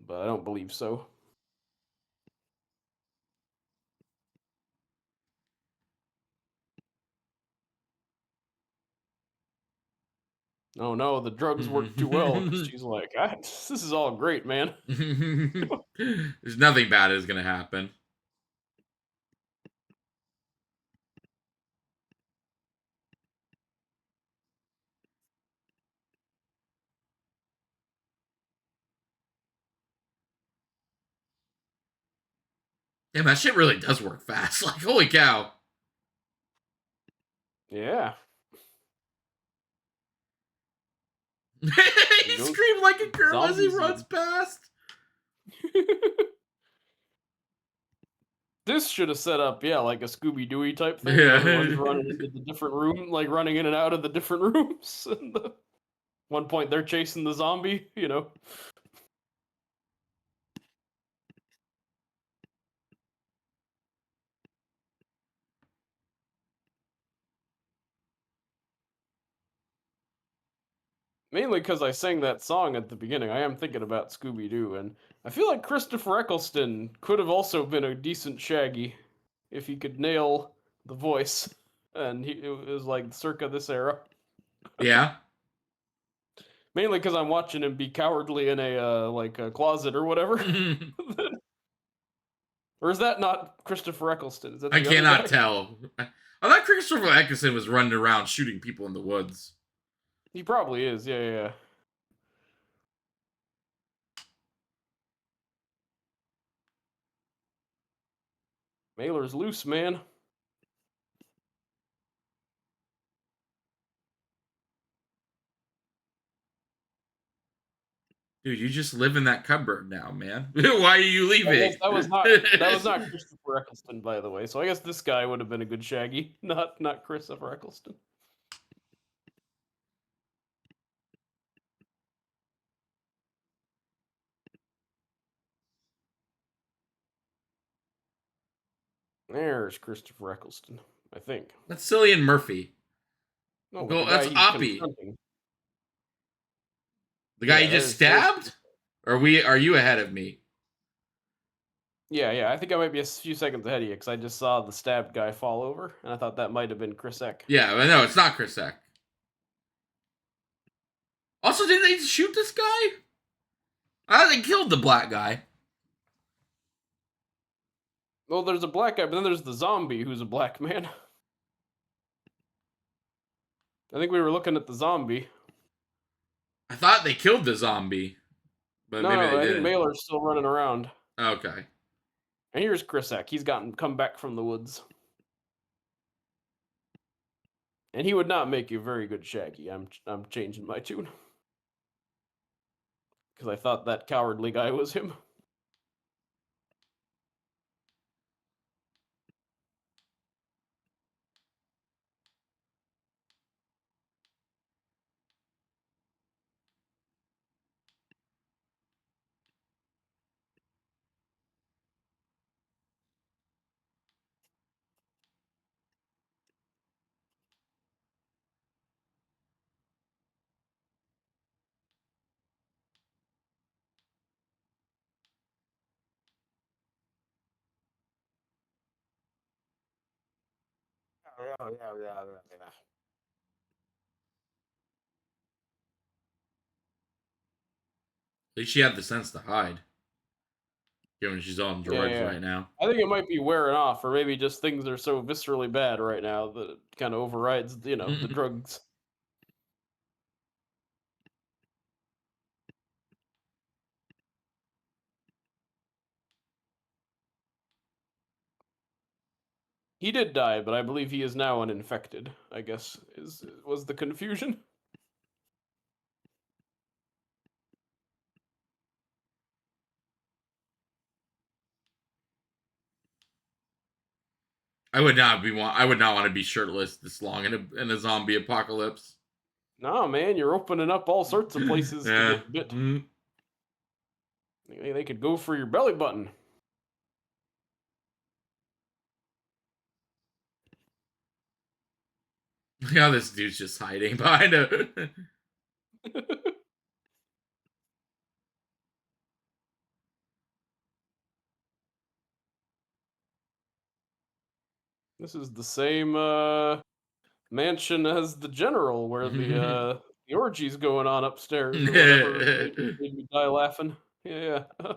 but I don't believe so. Oh no, the drugs work too well. She's like, this is all great, man. There's nothing bad is gonna happen. Damn, that shit really does work fast. Like, holy cow. Yeah. He screamed like a girl as he runs past. This should have set up, yeah, like a Scooby Dooey type thing. Yeah. Everyone's running into the different room, like running in and out of the different rooms. And one point they're chasing the zombie, you know. Mainly because I sang that song at the beginning. I am thinking about Scooby Doo, and I feel like Christopher Eccleston could have also been a decent Shaggy if he could nail the voice. And it was like circa this era. Yeah. Mainly because I'm watching him be cowardly in a like a closet or whatever. Or is that not Christopher Eccleston? Is that I cannot tell. I thought Christopher Eccleston was running around shooting people in the woods. He probably is, yeah. Mailer's loose, man. Dude, you just live in that cupboard now, man. Why are you leaving? That was not Christopher Eccleston, by the way. So I guess this guy would have been a good Shaggy, not Christopher Eccleston. There's Christopher Eccleston, I think. That's Cillian Murphy. No, Go, that's Oppie. The guy you just stabbed? Or are you ahead of me? Yeah. I think I might be a few seconds ahead of you because I just saw the stabbed guy fall over, and I thought that might have been Chris Eck. Yeah, but no, it's not Chris Eck. Also, didn't they shoot this guy? I thought they killed the black guy. Well, there's a black guy, but then there's the zombie who's a black man. I think we were looking at the zombie. I thought they killed the zombie. But maybe they I didn't. think Mailer's still running around. Okay. And here's Chris Eck. He's come back from the woods. And he would not make you very good Shaggy. I'm changing my tune. Because I thought that cowardly guy was him. Yeah. At least she had the sense to hide. Given she's on droids right now. I think it might be wearing off, or maybe just things are so viscerally bad right now that it kind of overrides, the drugs. He did die, but I believe he is now uninfected, I guess, was the confusion. I would not want to be shirtless this long in a zombie apocalypse. No, man, you're opening up all sorts of places to get bit. Mm-hmm. They could go for your belly button. Yeah, this dude's just hiding behind a. This is the same mansion as the general, where the orgy's going on upstairs or whatever. Made me die laughing. Yeah, yeah.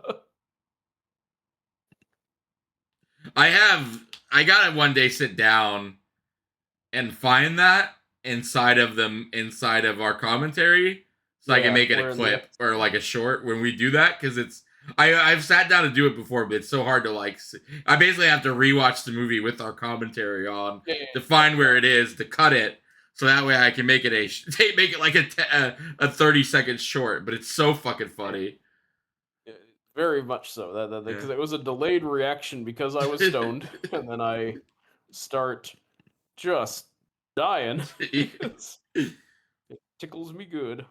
I gotta one day sit down and find that inside of our commentary, so I can Yeah, make it a where in the clip or like a short when we do that, because I've sat down to do it before, but it's so hard to like. I basically have to rewatch the movie with our commentary on yeah, yeah, to find where it is to cut it, so that way I can make it make it like a 30-second short. But it's so fucking funny. yeah, very much so. That Yeah. because it was a delayed reaction because I was stoned, and then I start just dying. It tickles me good.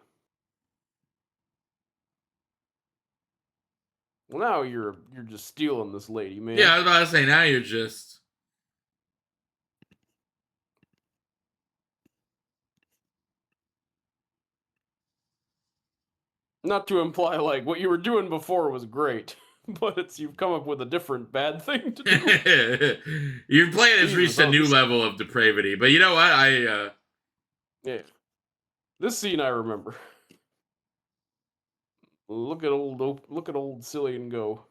Well, now you're just stealing this lady, man. Yeah, I was about to say, now you're just. Not to imply like what you were doing before was great, but it's you've come up with a different bad thing to do. Your plan has Jesus, reached a oh, new this, level of depravity, but you know what? yeah, this scene I remember. Look at old Cillian go.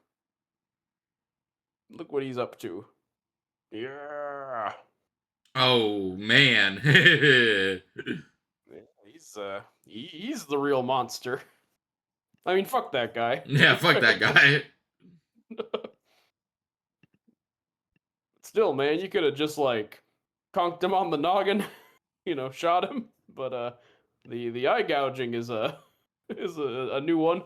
Look what he's up to. Yeah, Oh man. yeah, he's the real monster. I mean, fuck that guy. Yeah, fuck that guy. Still, man, you could have just like conked him on the noggin, shot him. But the eye gouging is a is a new one.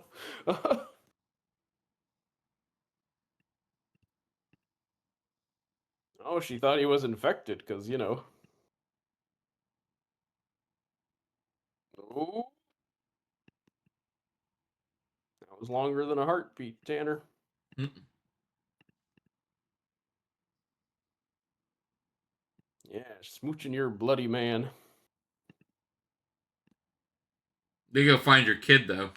Oh, she thought he was infected because Oh, that was longer than a heartbeat, Tanner. Yeah, smooching your bloody man. They go find your kid though.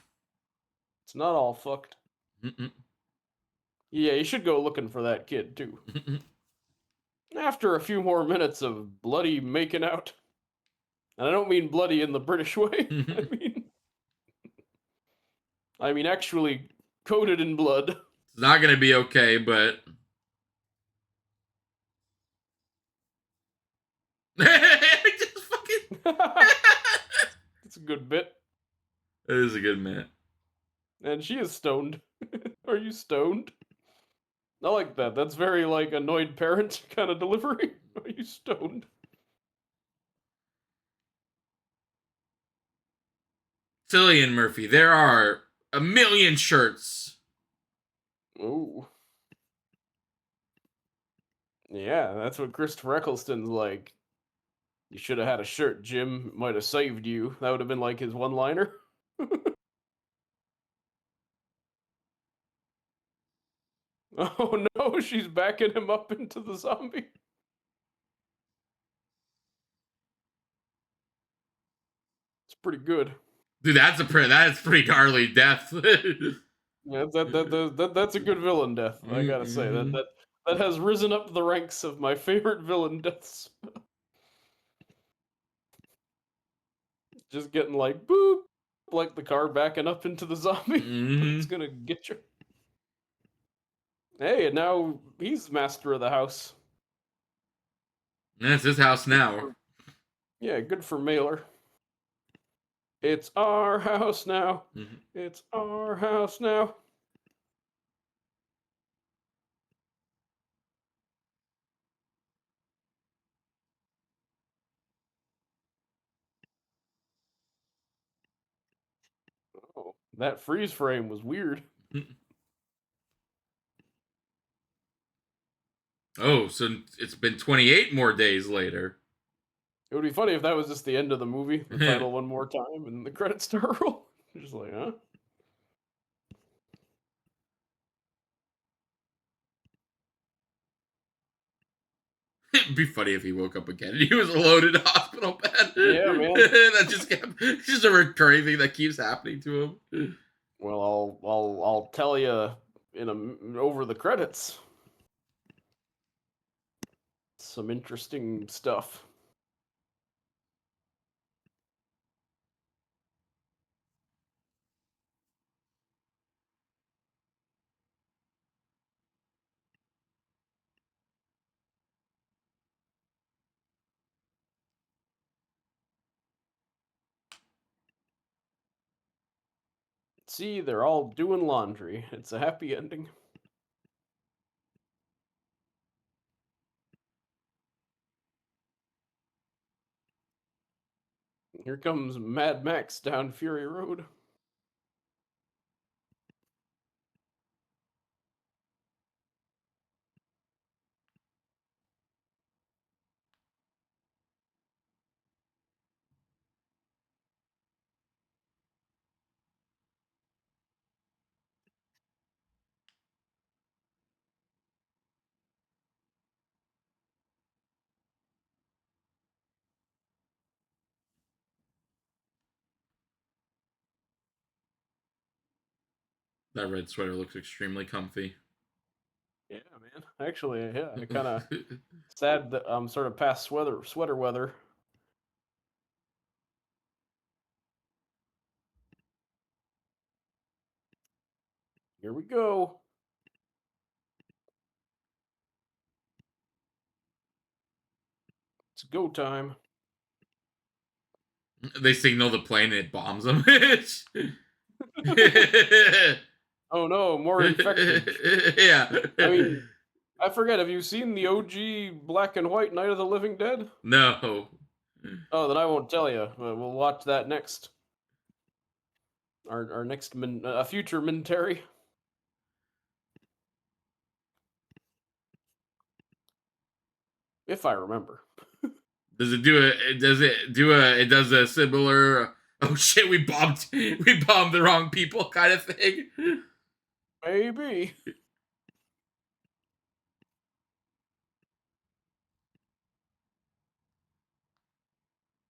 It's not all fucked. Mm-mm. Yeah, you should go looking for that kid too. After a few more minutes of bloody making out, and I don't mean bloody in the British way. I mean actually coated in blood. It's not gonna be okay, but just fucking. It's a good bit. That is a good man. And she is stoned. Are you stoned? I like that. That's very like annoyed parent kind of delivery. Are you stoned? Cillian Murphy, there are a million shirts. Ooh. Yeah, that's what Christopher Eccleston's like. You should have had a shirt, Jim. Might have saved you. That would have been like his one-liner. Oh no, she's backing him up into the zombie. It's pretty good. Dude, that's pretty gnarly death. Yeah, that's a good villain death. I gotta say Mm-hmm. that has risen up the ranks of my favorite villain deaths. Just getting like boop, like the car backing up into the zombie. Mm-hmm. It's gonna get you. Hey, and now he's master of the house. That's his house now. Yeah, good for Mailer. It's our house now. Mm-hmm. It's our house now. Oh, that freeze frame was weird. Oh, so it's been 28 more days later. It would be funny if that was just the end of the movie, the title one more time, and the credits start roll. Just like, huh? It'd be funny if he woke up again and he was alone in a hospital bed. Yeah, man. That it's just a recurring thing that keeps happening to him. Well, I'll tell you over the credits. Some interesting stuff. See, they're all doing laundry. It's a happy ending. Here comes Mad Max down Fury Road. That red sweater looks extremely comfy. Yeah, man. Actually, yeah, I kind of sad that I'm sort of past sweater weather. Here we go. It's go time. They signal the plane and it bombs them. Oh no, more infected. Yeah. I mean, I forget. Have you seen the OG black and white Night of the Living Dead? No. Oh, then I won't tell you. We'll watch that next. Our next a future Minteri. If I remember. Does it do a? Does it do a? It does a similar. Oh shit! We bombed the wrong people kind of thing. Maybe.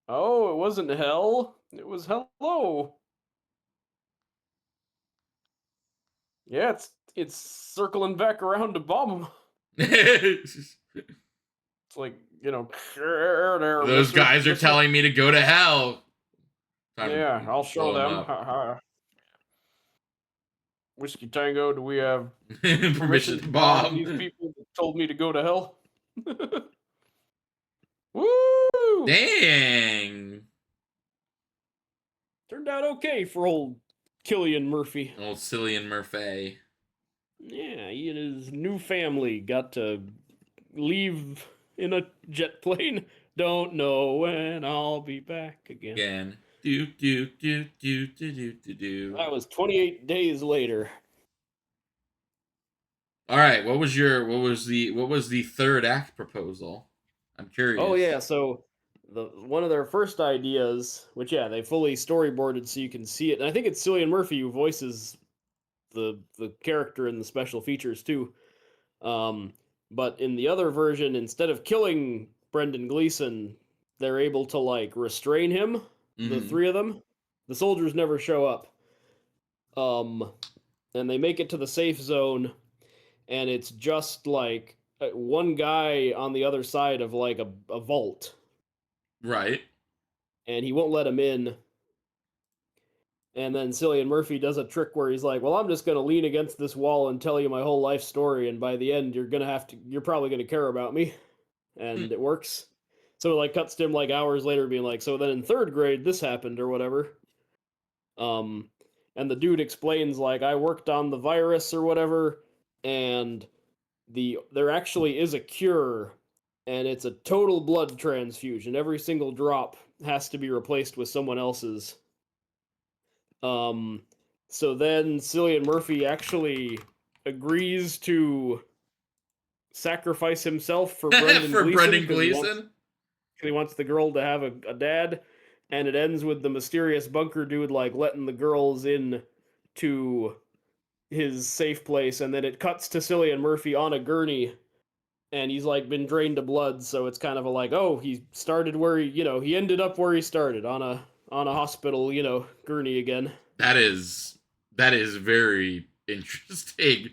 Oh, it wasn't hell. It was hello. Yeah, it's circling back around to bomb them. It's like, Those guys are telling me to go to hell. Yeah, I'll show them. Whiskey Tango, do we have permission to bomb these people that told me to go to hell? Woo! Dang. Turned out okay for old Cillian Murphy. Old Cillian Murphy. Yeah, he and his new family got to leave in a jet plane. Don't know when I'll be back again. Do. That was 28 days later. All right, what was the third act proposal? I'm curious. Oh yeah, so one of their first ideas, which they fully storyboarded so you can see it, and I think it's Cillian Murphy who voices the character in the special features too. But in the other version, instead of killing Brendan Gleeson, they're able to like restrain him. The three of them, the soldiers never show up. And they make it to the safe zone, and it's just like one guy on the other side of like a vault. Right. And he won't let him in. And then Cillian Murphy does a trick where he's like, well, I'm just going to lean against this wall and tell you my whole life story. And by the end, you're probably going to care about me. And it works. So it like cuts to him like hours later being like, so then in third grade, this happened or whatever. And the dude explains like, I worked on the virus or whatever. And there actually is a cure, and it's a total blood transfusion. Every single drop has to be replaced with someone else's. So then Cillian Murphy actually agrees to sacrifice himself for Brendan for Gleeson. Brendan Gleeson? He wants the girl to have a dad, and it ends with the mysterious bunker dude like letting the girls in to his safe place, and then it cuts to Cillian Murphy on a gurney and he's like been drained of blood, so it's kind of a like, oh, he started where he ended up where he started on a hospital, gurney again. That is very interesting.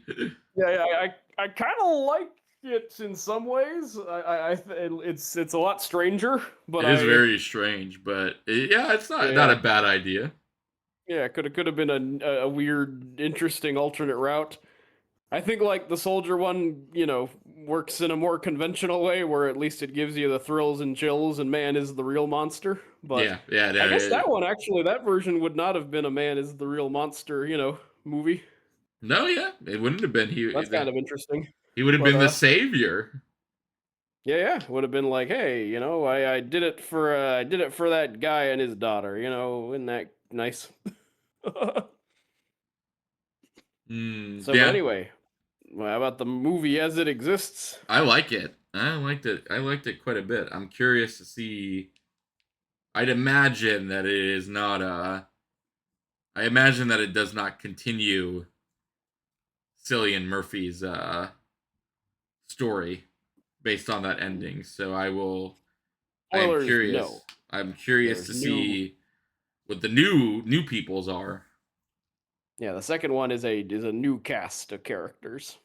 Yeah, I kind of like it in some ways. It's a lot stranger, but It is very strange, but yeah, it's not yeah, a bad idea. yeah, could have been a weird, interesting alternate route. I think like the soldier one, works in a more conventional way where at least it gives you the thrills and chills and man is the real monster. But Yeah, yeah, I no, guess that one actually, that version would not have been a man is the real monster, movie. no, yeah, it wouldn't have been That's kind of interesting. he would have But been the savior. yeah, would have been like, hey, I did it for that guy and his daughter, isn't that nice? So, but Yeah, anyway, how about the movie as it exists? I like it. I liked it. I liked it quite a bit. I'm curious to see. I'd imagine that it is not a. I imagine that it does not continue Cillian Murphy's story based on that ending. So I will. I am Spoilers, curious. no. I'm curious There's to new. see what the new peoples are. Yeah, the second one is a new cast of characters.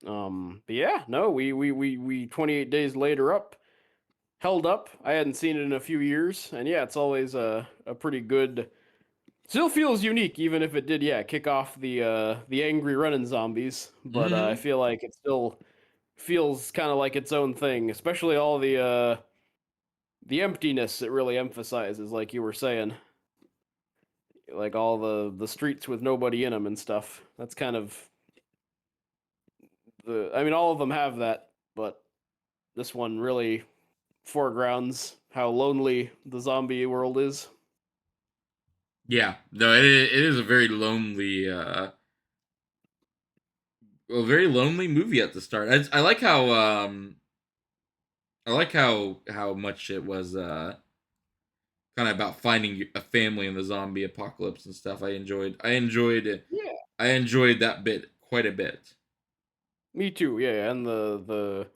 But yeah, no, we 28 days later held up. I hadn't seen it in a few years, and yeah, it's always a pretty good. Still feels unique, even if it did, yeah, kick off the angry running zombies. But I Hmm. feel like it still feels kind of like its own thing, especially all the emptiness it really emphasizes, like you were saying, like all the streets with nobody in them and stuff. That's kind of I mean, all of them have that, but this one really foregrounds how lonely the zombie world is. Yeah, no, it is a very lonely movie at the start. I like how how much it was kind of about finding a family in the zombie apocalypse and stuff. Yeah, I enjoyed that bit quite a bit. me too. Yeah, and the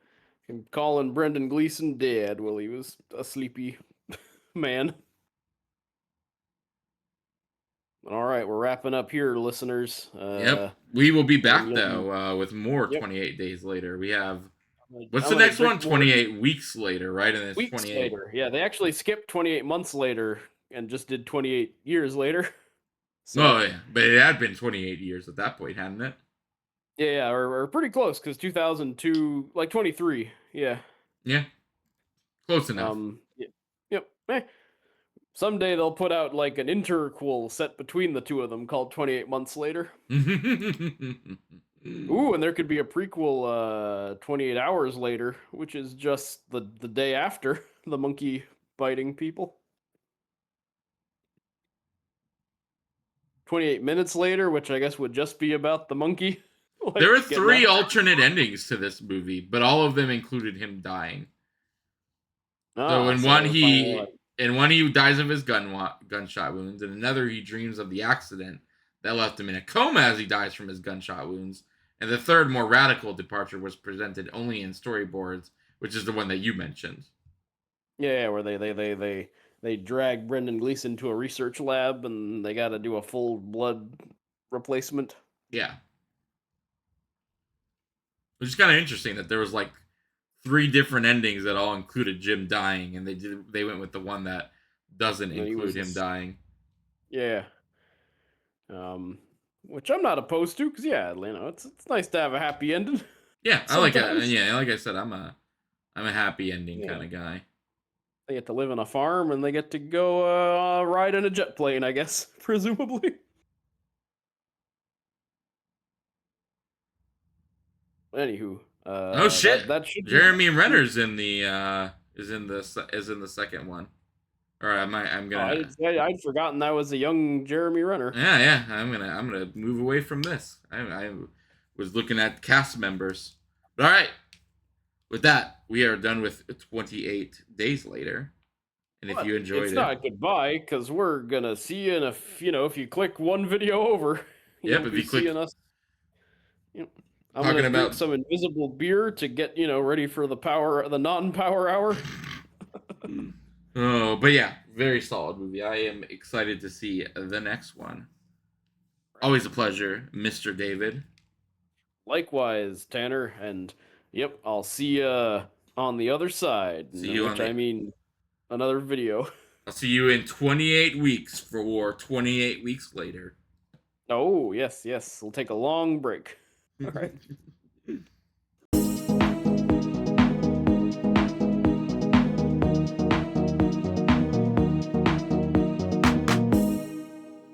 him calling Brendan Gleeson dead while he was a sleepy man. All right, we're wrapping up here, listeners. Yep. We will be back Yep. though with more 28 days later. We have what's I'm the gonna next drink one? more 28 weeks later, right? And it's weeks 28. later. Yeah, they actually skipped 28 months later and just did 28 years later. So Oh yeah, but it had been 28 years at that point, hadn't it? yeah, or pretty close because 2002, like 23. Yeah. Yeah, close enough. Yeah, yep. Someday they'll put out like an interquel set between the two of them called 28 Months Later. Ooh, and there could be a prequel 28 Hours Later, which is just the day after the monkey biting people. 28 Minutes Later, which I guess would just be about the monkey There are like getting three out. alternate endings to this movie, but all of them included him dying. So Ah, so finally like, in one he dies of his gunshot wounds, and another he dreams of the accident that left him in a coma as he dies from his gunshot wounds. And the third, more radical departure was presented only in storyboards, which is the one that you mentioned. yeah, where they drag Brendan Gleeson to a research lab and they got to do a full blood replacement. Yeah, which is kind of interesting that there was like three different endings that all included Jim dying, and they went with the one that doesn't And he include was him dying. yeah, um, which I'm not opposed to because yeah, it's nice to have a happy ending Yeah, I like it. sometimes. Yeah, like I said, I'm a happy ending Yeah, kind of guy. they get to live on a farm and they get to go ride in a jet plane, I guess, presumably. Anywho, Oh shit, that should be. Jeremy Renner's in the is in the second one. All right, I'm Oh, gonna I'd forgotten that was a young Jeremy Renner. yeah, I'm gonna move away from this. I was looking at cast members. But all right, with that, we are done with 28 days later. And if But you it's enjoyed it, not goodbye because we're gonna see you in if you click one video over, yep. you'll If be you click seeing us. Yep. I'm Talking gonna drink about some invisible beer to get ready for the non-power hour. oh, but yeah, very solid movie. I am excited to see the next one. Always a pleasure, Mr. David. Likewise, Tanner, and yep, I'll see you on the other side, See you on which I the. mean another video. I'll see you in 28 weeks for 28 weeks later. Oh, yes, yes. We'll take a long break. All right.